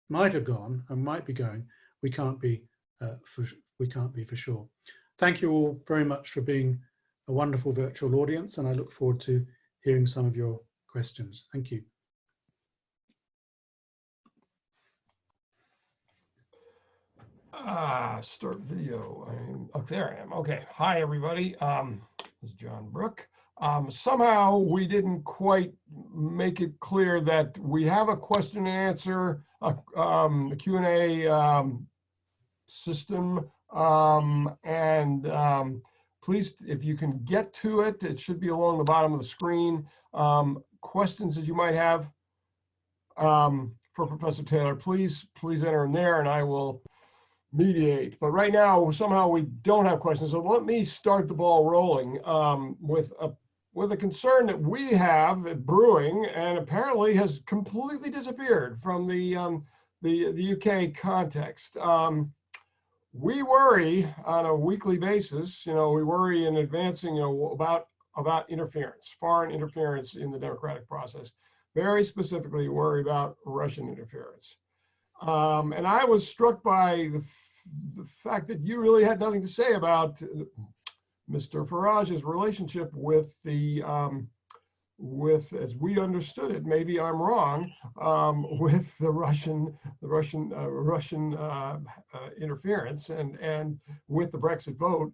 might have gone and might be going, we can't be for sure. Thank you all very much for being a wonderful virtual audience, and I look forward to hearing some of your questions. Thank you. Start video. Oh, there I am. Okay. Hi, everybody. This is John Brook. Somehow we didn't quite make it clear that we have a question and answer, the Q&A system. Please, if you can get to it, it should be along the bottom of the screen. Questions that you might have for Professor Taylor, please enter in there and I will mediate. But right now, somehow we don't have questions. So let me start the ball rolling with a concern that we have brewing and apparently has completely disappeared from the UK context. We worry on a weekly basis, we worry in advancing, about about interference, foreign interference in the democratic process. Very specifically worry about Russian interference. And I was struck by the fact that you really had nothing to say about Mr. Farage's relationship with the, as we understood it, maybe I'm wrong, with the Russian interference and with the Brexit vote.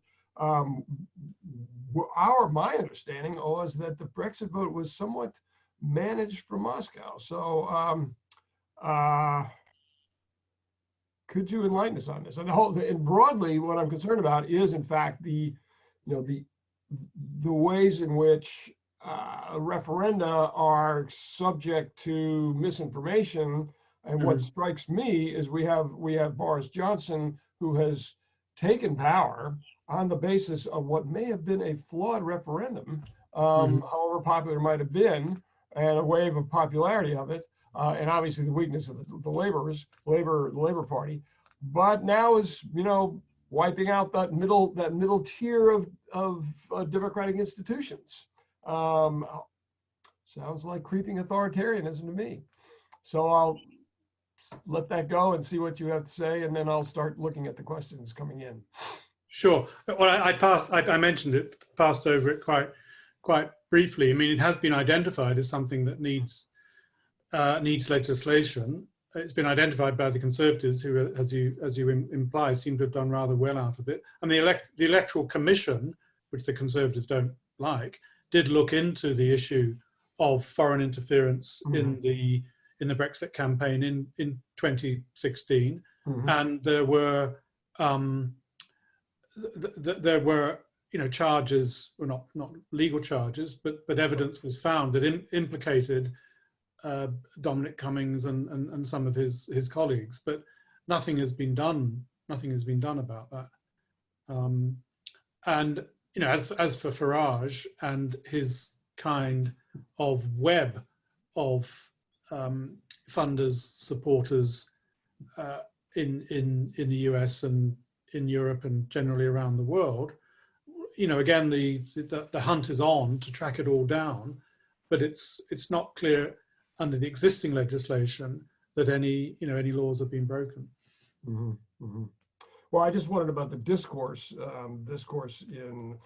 My understanding was that the Brexit vote was somewhat managed from Moscow. So could you enlighten us on this? And broadly, what I'm concerned about is, in fact, the ways in which referenda are subject to misinformation. And what strikes me is we have Boris Johnson, who has taken power on the basis of what may have been a flawed referendum, however popular it might have been, and a wave of popularity of it, and obviously the weakness of the Labor Party, but now is wiping out that middle tier of democratic institutions. Sounds like creeping authoritarianism to me. So I'll let that go and see what you have to say, and then I'll start looking at the questions coming in. Sure. Well, I mentioned it, passed over it quite briefly. I mean, it has been identified as something that needs legislation. It's been identified by the Conservatives, who, as you imply, seem to have done rather well out of it. And the Electoral Commission, which the Conservatives don't like, did look into the issue of foreign interference in the Brexit campaign in 2016, and there were charges, well, not legal charges, but evidence was found that implicated Dominic Cummings and some of his colleagues, but nothing has been done. Nothing has been done about that. And as for Farage and his kind of web of funders, supporters in the US and in Europe and generally around the world, again the hunt is on to track it all down, but it's not clear under the existing legislation that any laws have been broken. Well, I just wondered about the discourse in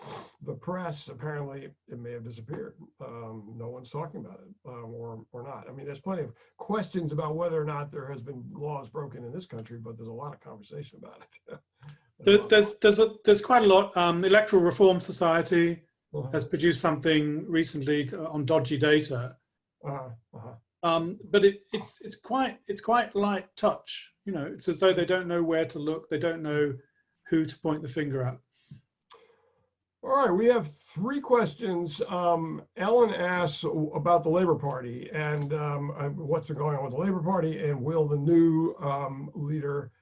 the press. Apparently, it may have disappeared. No one's talking about it, or not. I mean, there's plenty of questions about whether or not there has been laws broken in this country, but there's a lot of conversation about it. There's quite a lot. Electoral Reforms Society has produced something recently on dodgy data. But it's quite light touch. It's as though they don't know where to look. They don't know who to point the finger at. All right, we have 3 questions. Ellen asks about the Labor Party and what's been going on with the Labor Party, and will the new leader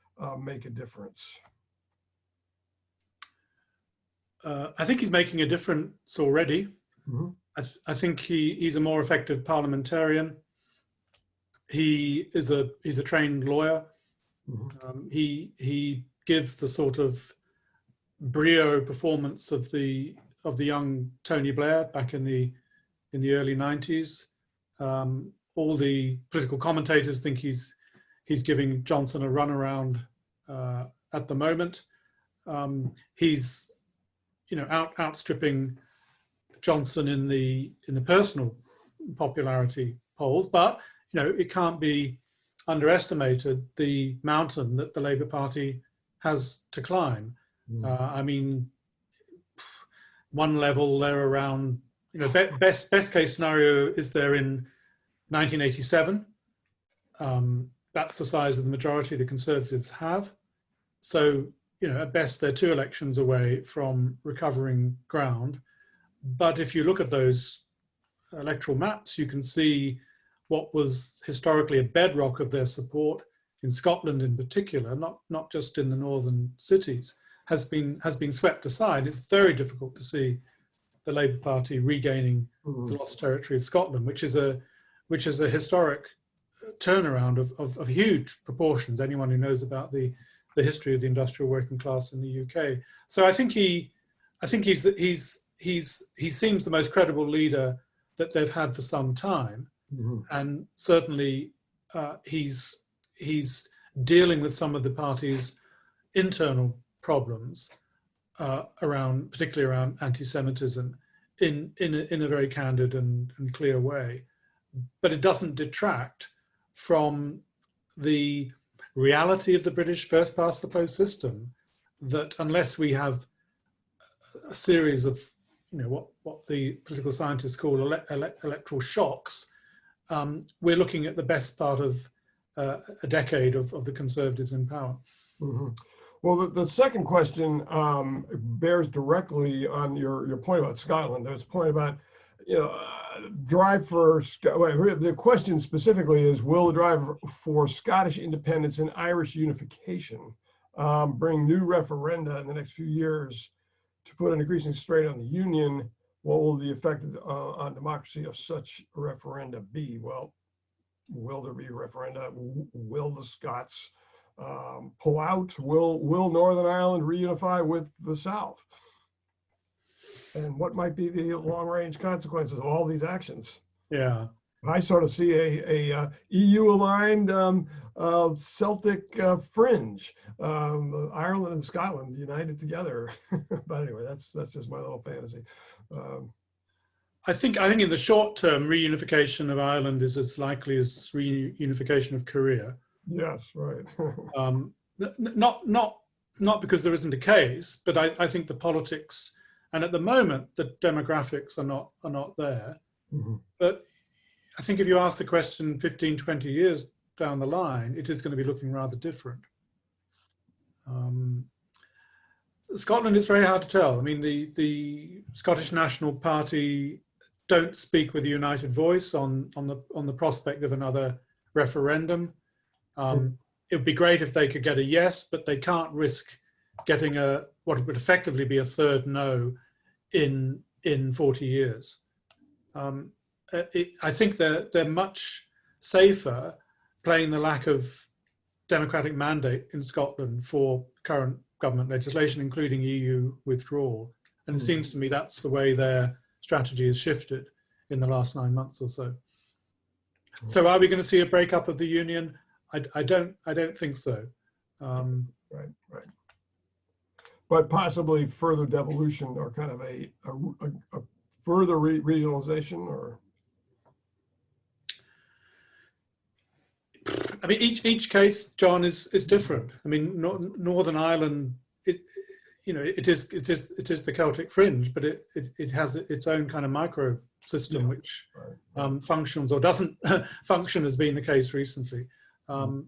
make a difference? I think he's making a difference already. I think he's a more effective parliamentarian. He's a trained lawyer. He gives the sort of brio performance of the young Tony Blair back in the early 90s. All the political commentators think he's giving Johnson a runaround at the moment. He's outstripping Johnson in the personal popularity polls, but it can't be underestimated the mountain that the Labour Party has to climb. I mean, one level they're around, best case scenario is they're in 1987. That's the size of the majority the Conservatives have. So, at best they're 2 elections away from recovering ground. But if you look at those electoral maps, you can see what was historically a bedrock of their support in Scotland in particular, not just in the northern cities, has been swept aside. It's very difficult to see the Labour Party regaining the lost territory of Scotland, which is a historic turnaround of huge proportions. Anyone who knows about the history of the industrial working class in the UK. So I think he's he seems the most credible leader that they've had for some time, and certainly he's dealing with some of the party's internal problems particularly around anti-Semitism, in a very candid and clear way. But it doesn't detract from the reality of the British first past the post system, that unless we have a series of, what the political scientists call electoral shocks, we're looking at the best part of a decade of the Conservatives in power. Well, the second question bears directly on your point about Scotland. There's a point about, drive for, the question specifically is, will the drive for Scottish independence and Irish unification bring new referenda in the next few years to put an increasing strain on the Union? What will the effect on democracy of such a referenda be? Well, will there be a referenda? Will the Scots pull out? Will Northern Ireland reunify with the South? And what might be the long-range consequences of all these actions? Yeah, I sort of see a EU-aligned Celtic fringe, Ireland and Scotland united together. But anyway, that's just my little fantasy. I think in the short term, reunification of Ireland is as likely as reunification of Korea. Yes, right. Not because there isn't a case, but I think the politics, and at the moment the demographics are not there. But I think if you ask the question 15, 20 years down the line, it is going to be looking rather different. Scotland, it's very hard to tell. I mean, the Scottish National Party don't speak with a united voice on the prospect of another referendum. It would be great if they could get a yes, but they can't risk getting what would effectively be a third no in 40 years. I think they're much safer playing the lack of democratic mandate in Scotland for current government legislation, including EU withdrawal. And it seems to me that's the way their strategy has shifted in the last 9 months or so. So are we going to see a breakup of the Union? I don't think so. Right. But possibly further devolution, or kind of a further regionalization, or? I mean, each case, John, is different. I mean, Northern Ireland, it is the Celtic fringe, but it has its own kind of micro system, which functions or doesn't function, has been the case recently.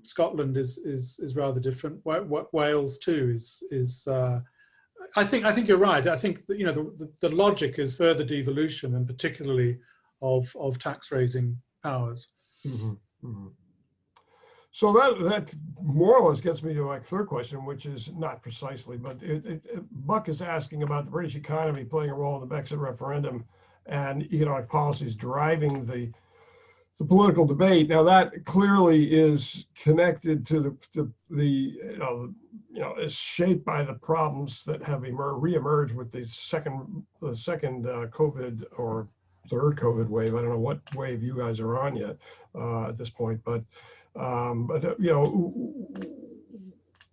Scotland is rather different. Wales too is. I think you're right. I think that, the logic is further devolution, and particularly of tax raising powers. So that more or less gets me to my third question, which is not precisely, but Buck is asking about the British economy playing a role in the Brexit referendum and economic policies driving the political debate. Now that clearly is connected to is shaped by the problems that have reemerged with the second COVID or third COVID wave. I don't know what wave you guys are on yet at this point, but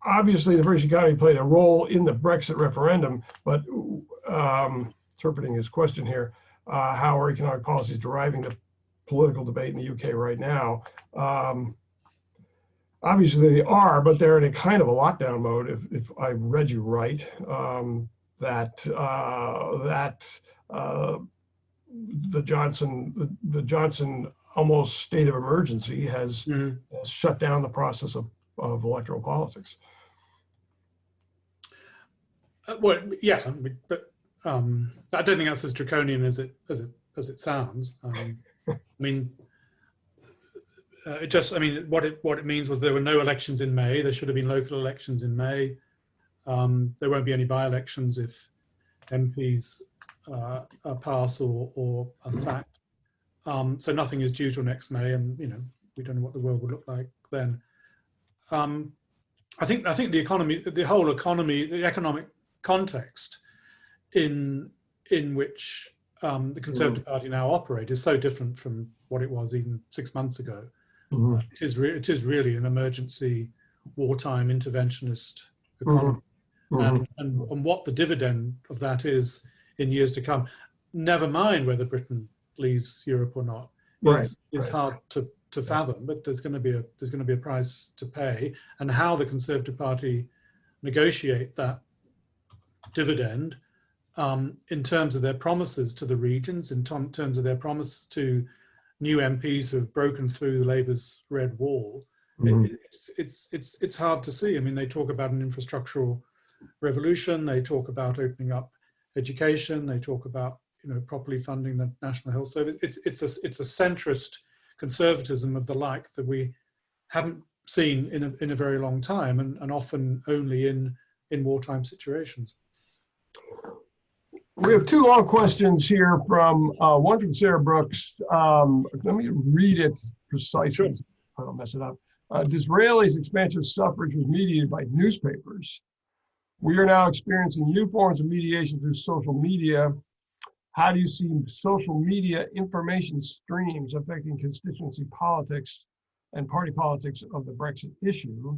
obviously the British economy played a role in the Brexit referendum, but interpreting his question here, how are economic policies driving the political debate in the UK right now? Obviously they are, but they're in a kind of a lockdown mode, if I read you right, that the Johnson almost state of emergency has shut down the process of electoral politics. Well, yeah, but I don't think that's as draconian as it sounds. I mean, what it means was there were no elections in May. There should have been local elections in May. There won't be any by-elections if MPs pass or are sacked. So nothing is due till next May, and we don't know what the world would look like then. I think the economy, the whole economy, the economic context in in which the Conservative Party now operate is so different from what it was even 6 months ago. It is really an emergency wartime interventionist economy. And what the dividend of that is in years to come, never mind whether Britain leaves Europe or not, is hard to fathom. But there's going to be a price to pay, and how the Conservative Party negotiate that dividend in terms of their promises to the regions, in terms of their promise to new MPs who have broken through Labour's red wall. It's hard to see. I mean, they talk about an infrastructural revolution. They talk about opening up education. They talk about properly funding the National Health Service. It's a centrist conservatism of the like that we haven't seen in a very long time, and often only in wartime situations. We have two long questions here from one from Sarah Brooks. Let me read it precisely. Sure. I don't mess it up. Disraeli's expansion of suffrage was mediated by newspapers. We are now experiencing new forms of mediation through social media. How do you see social media information streams affecting constituency politics and party politics of the Brexit issue?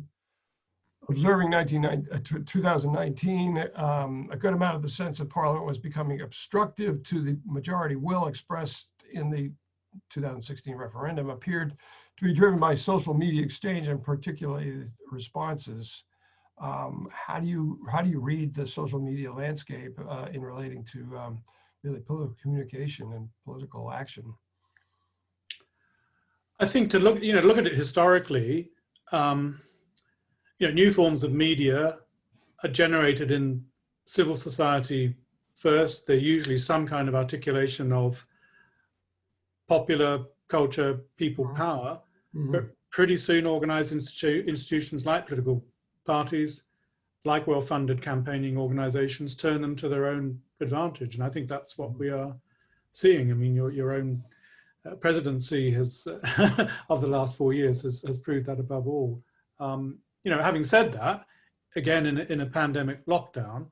Observing 2019, a good amount of the sense of Parliament was becoming obstructive to the majority will expressed in the 2016 referendum appeared to be driven by social media exchange and particularly responses. How do you read the social media landscape in relating to really political communication and political action? I think to look at it historically, new forms of media are generated in civil society first. They're usually some kind of articulation of popular culture, people power, but pretty soon organized institutions like political parties, like well-funded campaigning organizations, turn them to their own advantage. And I think that's what we are seeing. I mean, your own presidency has, of the last 4 years, has proved that above all. Having said that, again, in a pandemic lockdown,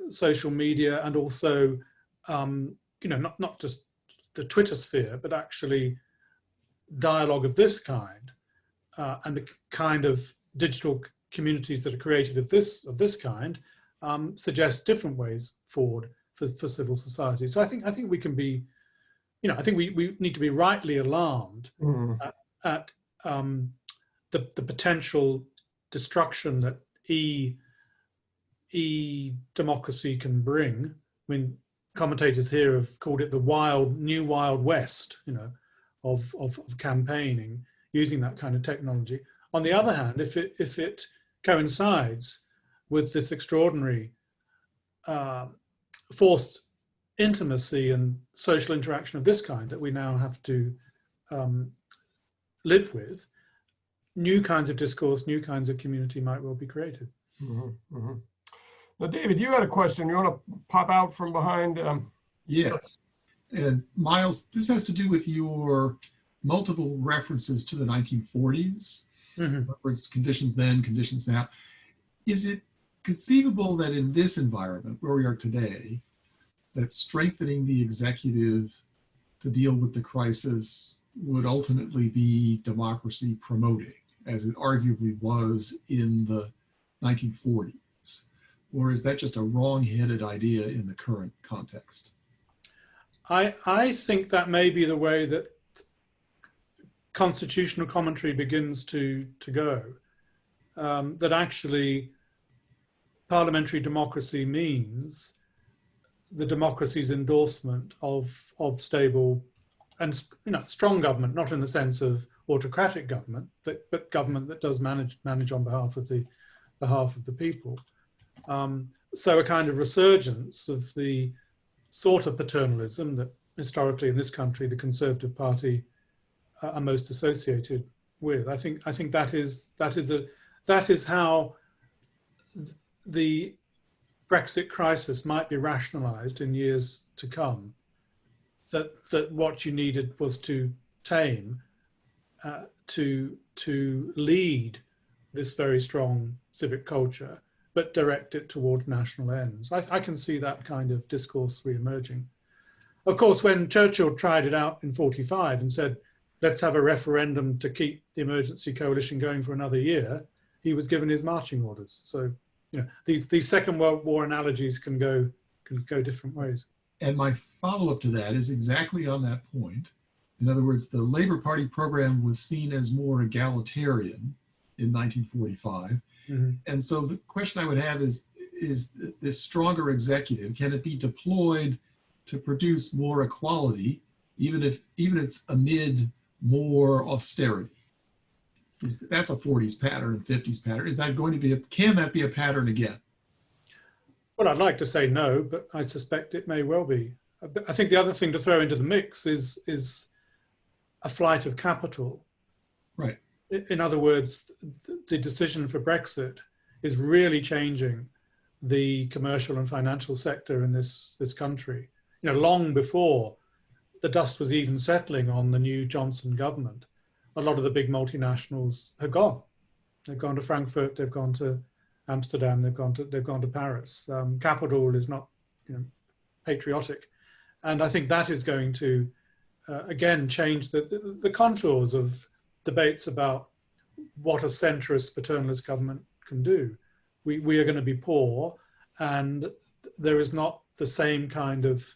social media and also, not just the Twitter sphere, but actually dialogue of this kind and the kind of digital communities that are created of this kind suggest different ways forward for civil society. So I think we can be, I think we need to be rightly alarmed at the potential destruction that e-democracy can bring. I mean, commentators here have called it the new wild west, of campaigning using that kind of technology. On the other hand, if it coincides with this extraordinary forced intimacy and social interaction of this kind that we now have to live with, new kinds of discourse, new kinds of community might well be created. Now, David, you had a question. You want to pop out from behind? Yes. And Miles, this has to do with your multiple references to the 1940s. It's conditions then, conditions now. Is it conceivable that in this environment where we are today, that strengthening the executive to deal with the crisis would ultimately be democracy promoting, as it arguably was in the 1940s? Or is that just a wrong-headed idea in the current context? I think that may be the way that constitutional commentary begins to go. That actually parliamentary democracy means the democracy's endorsement of stable and strong government, not in the sense of autocratic government, but government that does manage on behalf of the people. So a kind of resurgence of the sort of paternalism that historically in this country the Conservative Party are most associated with. I think that is how the Brexit crisis might be rationalised in years to come. That what you needed was to tame, to lead this very strong civic culture, but direct it towards national ends. I can see that kind of discourse re-emerging. Of course, when Churchill tried it out in 45 and said, let's have a referendum to keep the emergency coalition going for another year, he was given his marching orders. So, you know, these Second World War analogies can go different ways. And my follow-up to that is exactly on that point. In other words, the Labour Party program was seen as more egalitarian in 1945. Mm-hmm. And so the question I would have is this stronger executive, can it be deployed to produce more equality, even if it's amid more austerity? That's a 40s pattern, 50s pattern. Is that going to be can that be a pattern again? Well, I'd like to say no, but I suspect it may well be. I think the other thing to throw into the mix is a flight of capital. Right. In other words, the decision for Brexit is really changing the commercial and financial sector in this country. You know, long before the dust was even settling on the new Johnson government, a lot of the big multinationals had gone. They've gone to Frankfurt, they've gone to Amsterdam, they've gone to Paris. Capital is not, you know, patriotic, and I think that is going to again change the contours of debates about what a centrist paternalist government can do. We are going to be poor, and there is not the same kind of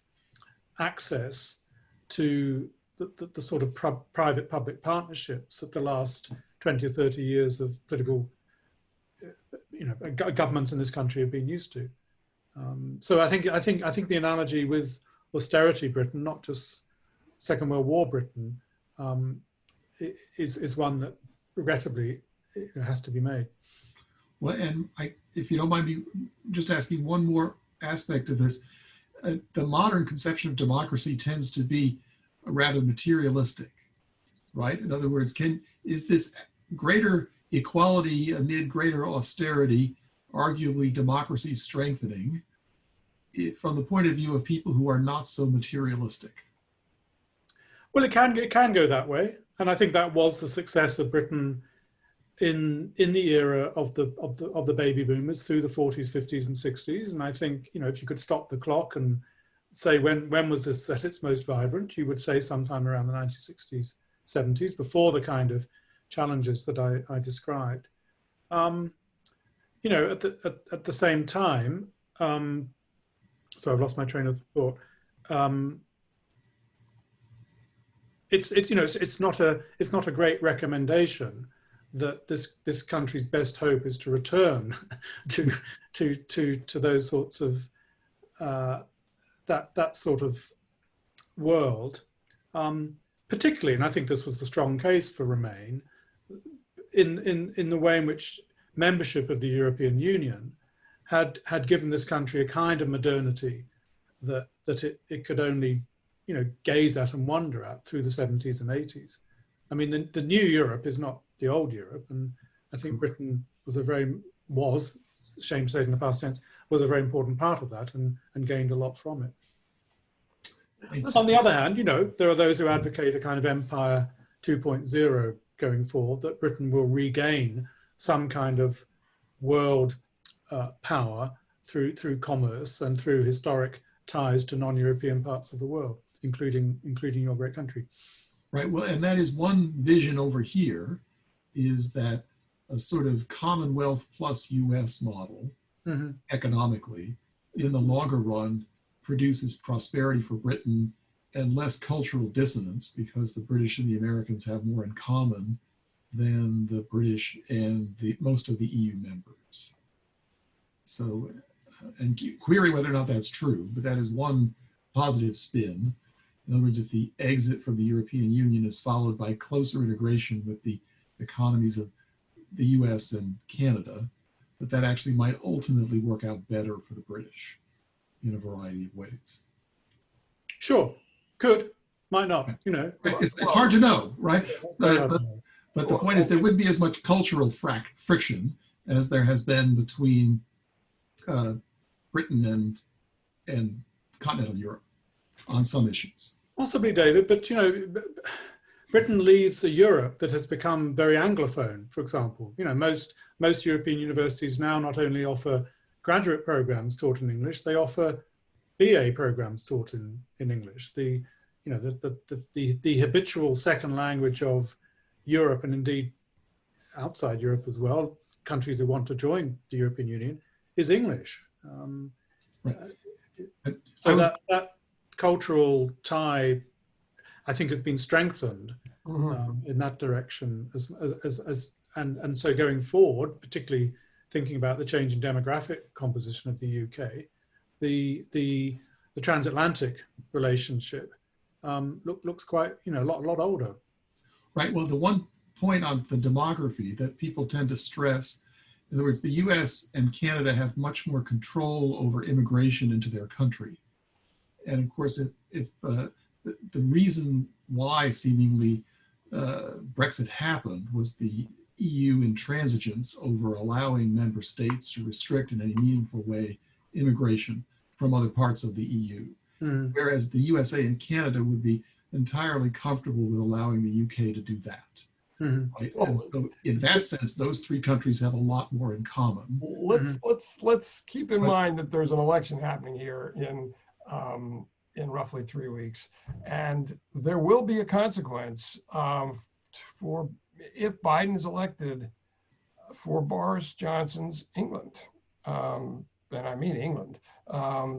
access to the sort of private-public partnerships that the last 20 or 30 years of political, you know, governments in this country have been used to. So I think the analogy with austerity Britain, not just Second World War Britain, is one that regrettably has to be made. Well, and if you don't mind me just asking one more aspect of this, the modern conception of democracy tends to be rather materialistic, right? In other words, is this greater equality amid greater austerity arguably democracy strengthening from the point of view of people who are not so materialistic? Well, it can go that way, and I think that was the success of Britain in the era of the baby boomers through the 40s, 50s, and 60s. And I think, you know, if you could stop the clock and say when was this at its most vibrant, you would say sometime around the 1960s, 70s, before the kind of challenges that I described. You know, at the same time, so I've lost my train of thought. It's not a great recommendation that this country's best hope is to return to those sorts of that sort of world, particularly, and I think this was the strong case for Remain, in the way in which membership of the European Union had given this country a kind of modernity that it could only, you know, gaze at and wonder at through the 70s and 80s. I mean, the new Europe is not the old Europe, and I think Britain was, shame to say it in the past tense, was a very important part of that and gained a lot from it. On the other hand, you know, there are those who advocate a kind of Empire 2.0 going forward, that Britain will regain some kind of world power through commerce and through historic ties to non-European parts of the world, including your great country. Right. Well, and that is one vision over here, is that a sort of Commonwealth plus US model, mm-hmm. economically, in the longer run, produces prosperity for Britain and less cultural dissonance, because the British and the Americans have more in common than the British and most of the EU members. So, and query whether or not that's true, but that is one positive spin. In other words, if the exit from the European Union is followed by closer integration with the economies of the US and Canada, that actually might ultimately work out better for the British in a variety of ways. Sure, could, might not, you know. It's hard to know, right? But the point is, there wouldn't be as much cultural friction as there has been between Britain and continental Europe on some issues. Possibly, David, but you know, Britain leads a Europe that has become very Anglophone, for example. You know, most European universities now not only offer graduate programs taught in English, they offer BA programs taught in English. The habitual second language of Europe, and indeed outside Europe as well, countries that want to join the European Union, is English. Right. So that cultural tie, I think, has been strengthened in that direction. And so going forward, particularly thinking about the change in demographic composition of the UK, the transatlantic relationship looks quite, a lot older. Right. Well, the one point on the demography that people tend to stress, in other words, the US and Canada have much more control over immigration into their country. And of course, if the reason why seemingly Brexit happened was the EU intransigence over allowing member states to restrict in any meaningful way immigration from other parts of the EU. Whereas the USA and Canada would be entirely comfortable with allowing the UK to do that. Right? And so in that sense, those three countries have a lot more in common. Let's keep in mind that there's an election happening here in roughly 3 weeks, and there will be a consequence for if Biden is elected for Boris Johnson's England. And I mean England.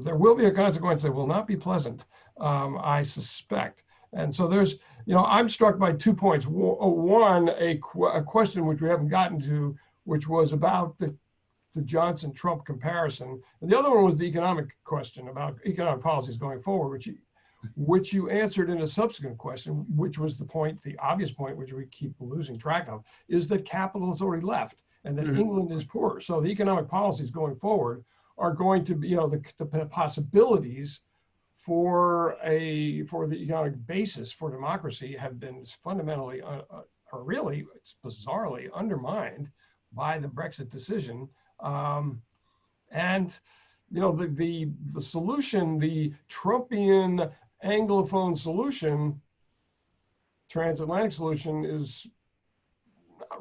There will be a consequence that will not be pleasant, I suspect. And so there's, I'm struck by 2 points. One, a question which we haven't gotten to, which was about the Johnson-Trump comparison. And the other one was the economic question about economic policies going forward, which you answered in a subsequent question, which was the obvious point, which we keep losing track of, is that capital has already left and that England is poor. So the economic policies going forward are going to be, the possibilities for the economic basis for democracy have been fundamentally, or really bizarrely undermined by the Brexit decision. And the solution, the Trumpian Anglophone solution, transatlantic solution, is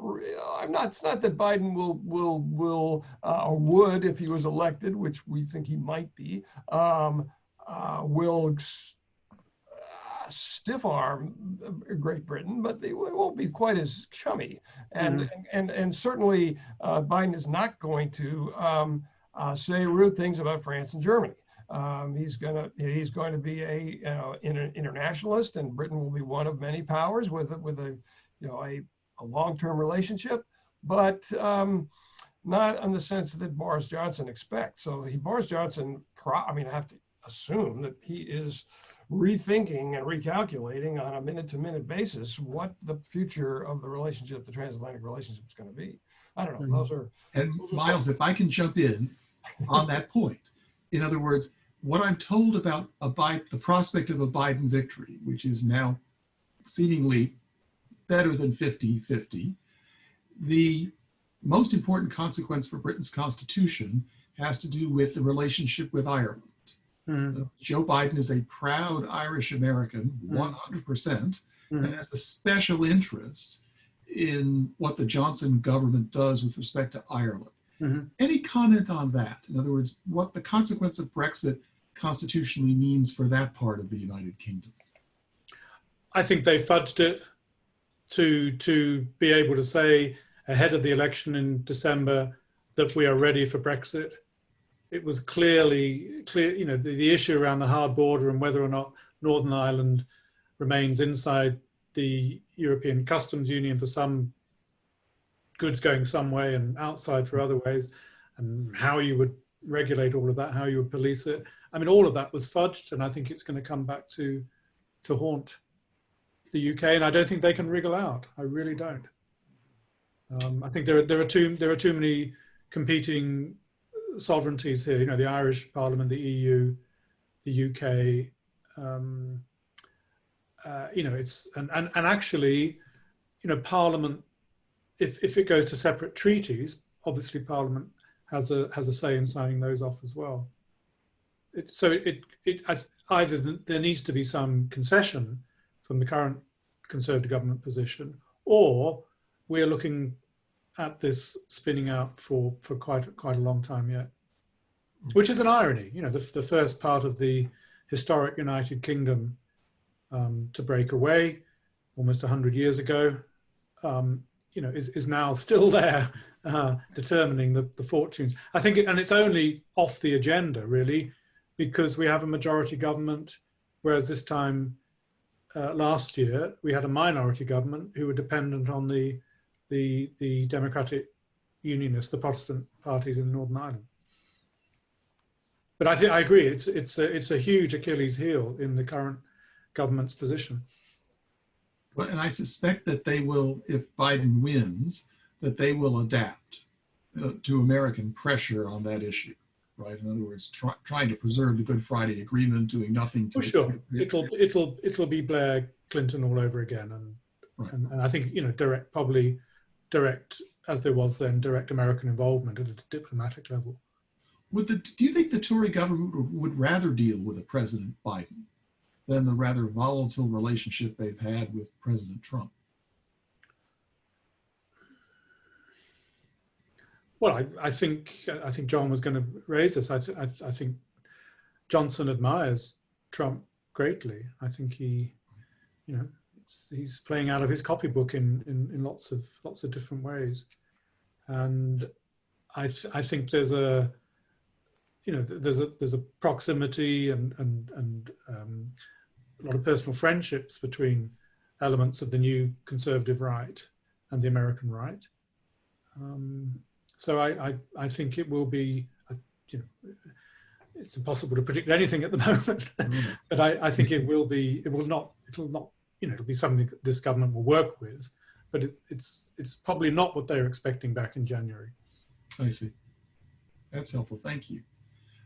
it's not that Biden will or would, if he was elected, which we think he might be, will stiff arm Great Britain, but they won't be quite as chummy. And certainly Biden is not going to say rude things about France and Germany. He's going to be an internationalist, and Britain will be one of many powers with a long-term relationship, but not in the sense that Boris Johnson expects. So Boris Johnson, I have to assume that he is rethinking and recalculating on a minute-to-minute basis what the future of the relationship, the transatlantic relationship, is going to be. I don't know. And Miles, if I can jump in on that point. In other words, what I'm told about the prospect of a Biden victory, which is now seemingly better than 50-50, the most important consequence for Britain's constitution has to do with the relationship with Ireland. Joe Biden is a proud Irish American, 100%, and has a special interest in what the Johnson government does with respect to Ireland. Any comment on that? In other words, what the consequence of Brexit constitutionally means for that part of the United Kingdom? I think they fudged it to be able to say ahead of the election in December that we are ready for Brexit. It was clear, the issue around the hard border and whether or not Northern Ireland remains inside the European Customs Union for some goods going some way and outside for other ways, and how you would regulate all of that, how you would police it. All of that was fudged, and I think it's going to come back to haunt the UK, and I don't think they can wriggle out. I really don't. I think there are too many competing sovereignties here. The Irish Parliament, the EU, the UK. It's and actually, Parliament. If it goes to separate treaties, obviously Parliament has a say in signing those off as well. Either there needs to be some concession from the current Conservative government position, or we're looking at this spinning out for quite a long time yet, which is an irony. You know, the first part of the historic United Kingdom to break away almost 100 years ago, you know, is now still there, determining the fortunes. I think, and it's only off the agenda really, because we have a majority government, whereas this time last year we had a minority government who were dependent on the Democratic Unionists, the Protestant parties in Northern Ireland. But I agree, it's a huge Achilles heel in the current government's position. Well, and I suspect that they will, if Biden wins, that they will adapt to American pressure on that issue, right? In other words, trying to preserve the Good Friday Agreement, doing nothing to. Oh, sure, it'll be Blair Clinton all over again, Right. and I think, you know, probably direct, as there was then, direct American involvement at a diplomatic level. Do you think the Tory government would rather deal with a President Biden than the rather volatile relationship they've had with President Trump? Well, I think John was going to raise this. I think Johnson admires Trump greatly. I think he, you know, he's playing out of his copybook in lots of different ways, and I think there's a, you know, there's a proximity and a lot of personal friendships between elements of the new conservative right and the American right. So I think it will be, you know, it's impossible to predict anything at the moment, but I think it'll not, you know, it'll be something that this government will work with, but it's probably not what they were expecting back in January. I see. That's helpful. Thank you.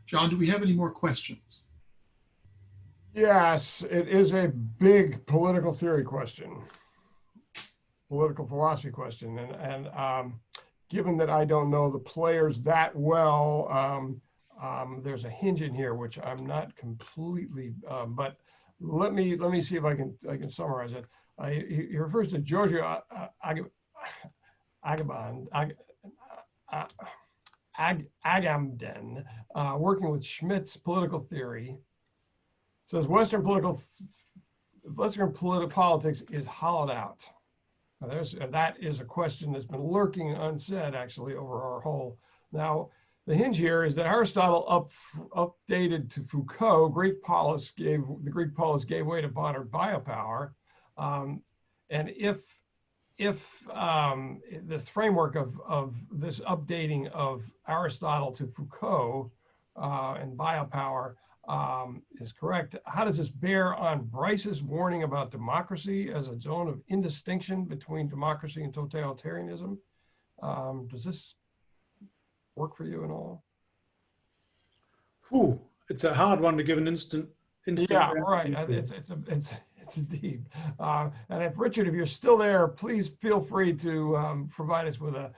John, do we have any more questions? Yes, it is a big political theory question, political philosophy question, and given that I don't know the players that well, there's a hinge in here which I'm not completely, but let me see if I can summarize it. He refers to Giorgio Agamben, working with Schmitt's political theory, says Western political politics is hollowed out. Now that is a question that's been lurking unsaid actually over our whole. Now the hinge here is that Aristotle updated to Foucault, the Greek polis gave way to modern biopower, and if this framework of this updating of Aristotle to Foucault and biopower is correct, how does this bear on Bryce's warning about democracy as a zone of indistinction between democracy and totalitarianism? Does this work for you at all? Ooh, it's a hard one to give an instant. Yeah, right. It's deep. And if Richard, if you're still there, please feel free to provide us with a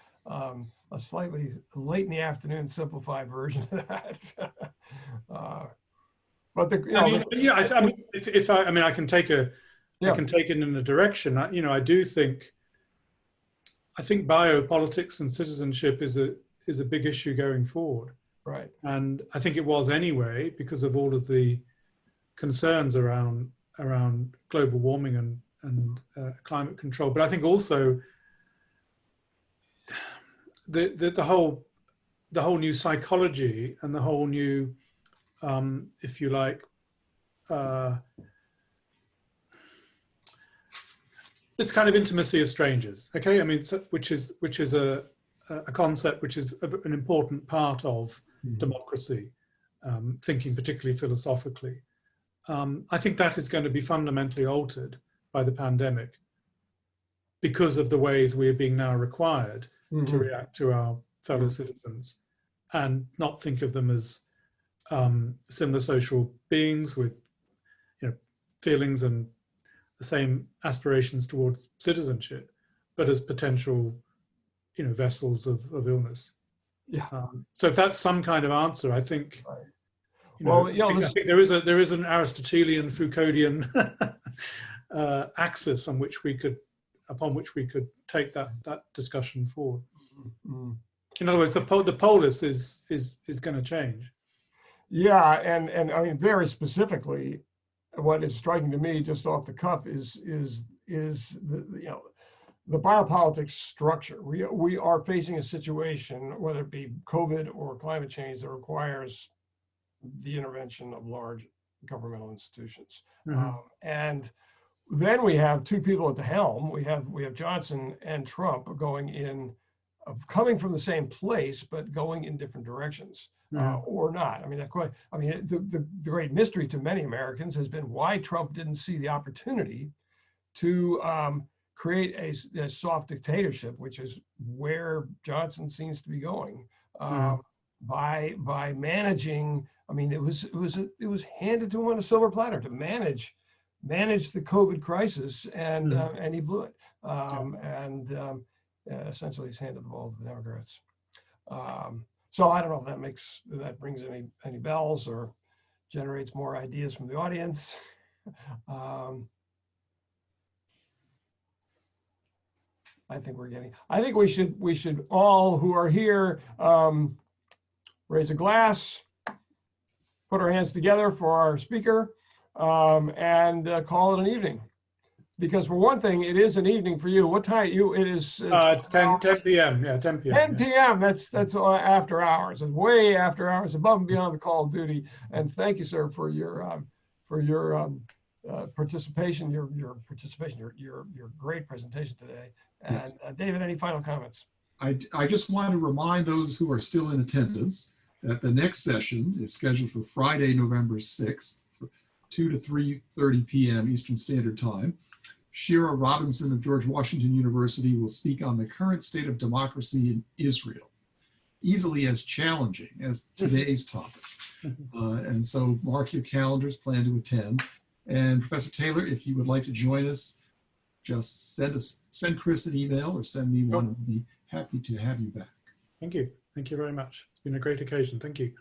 slightly late in the afternoon simplified version of that. But I can take it in a direction. I do think. I think biopolitics and citizenship is a big issue going forward. Right. And I think it was anyway because of all of the concerns around global warming and climate control. But I think also the whole new psychology and the whole new, if you like, this kind of intimacy of strangers. Okay, I mean, which is a concept which is an important part of democracy, thinking particularly philosophically. I think that is going to be fundamentally altered by the pandemic because of the ways we are being now required to react to our fellow citizens and not think of them as similar social beings with, feelings and the same aspirations towards citizenship, but as potential, vessels of illness. Yeah. So if that's some kind of answer, I think. Right. I think there is an Aristotelian, Foucauldian axis on which we could, upon which we could take that discussion forward. Mm. In other words, the polis is going to change. Yeah, and I mean, very specifically, what is striking to me just off the cuff is the the biopolitics structure. We are facing a situation, whether it be COVID or climate change, that requires the intervention of large governmental institutions. Mm-hmm. And then we have two people at the helm. We have Johnson and Trump coming from the same place, but going in different directions. Or not. I mean, the great mystery to many Americans has been why Trump didn't see the opportunity to create a soft dictatorship, which is where Johnson seems to be going, by managing. I mean, it was handed to him on a silver platter to manage the COVID crisis, and he blew it. Essentially, he's handed the ball to the Democrats. So I don't know if that brings any bells or generates more ideas from the audience. I think we should all who are here raise a glass, put our hands together for our speaker, and call it an evening. Because for one thing, it is an evening for you. What time it is? It's 10 p.m. Yeah, 10 p.m. 10 p.m. That's after hours. It's way after hours, above and beyond the call of duty. And thank you, sir, for your participation. Your great presentation today. And Yes. David, any final comments? I just want to remind those who are still in attendance that the next session is scheduled for Friday, November 6th, from 2 to 3:30 p.m. Eastern Standard Time. Shira Robinson of George Washington University will speak on the current state of democracy in Israel, easily as challenging as today's topic. And so mark your calendars, plan to attend. And Professor Taylor, if you would like to join us, just send Chris an email or send me one. I'd be happy to have you back. Thank you. Thank you very much. It's been a great occasion. Thank you.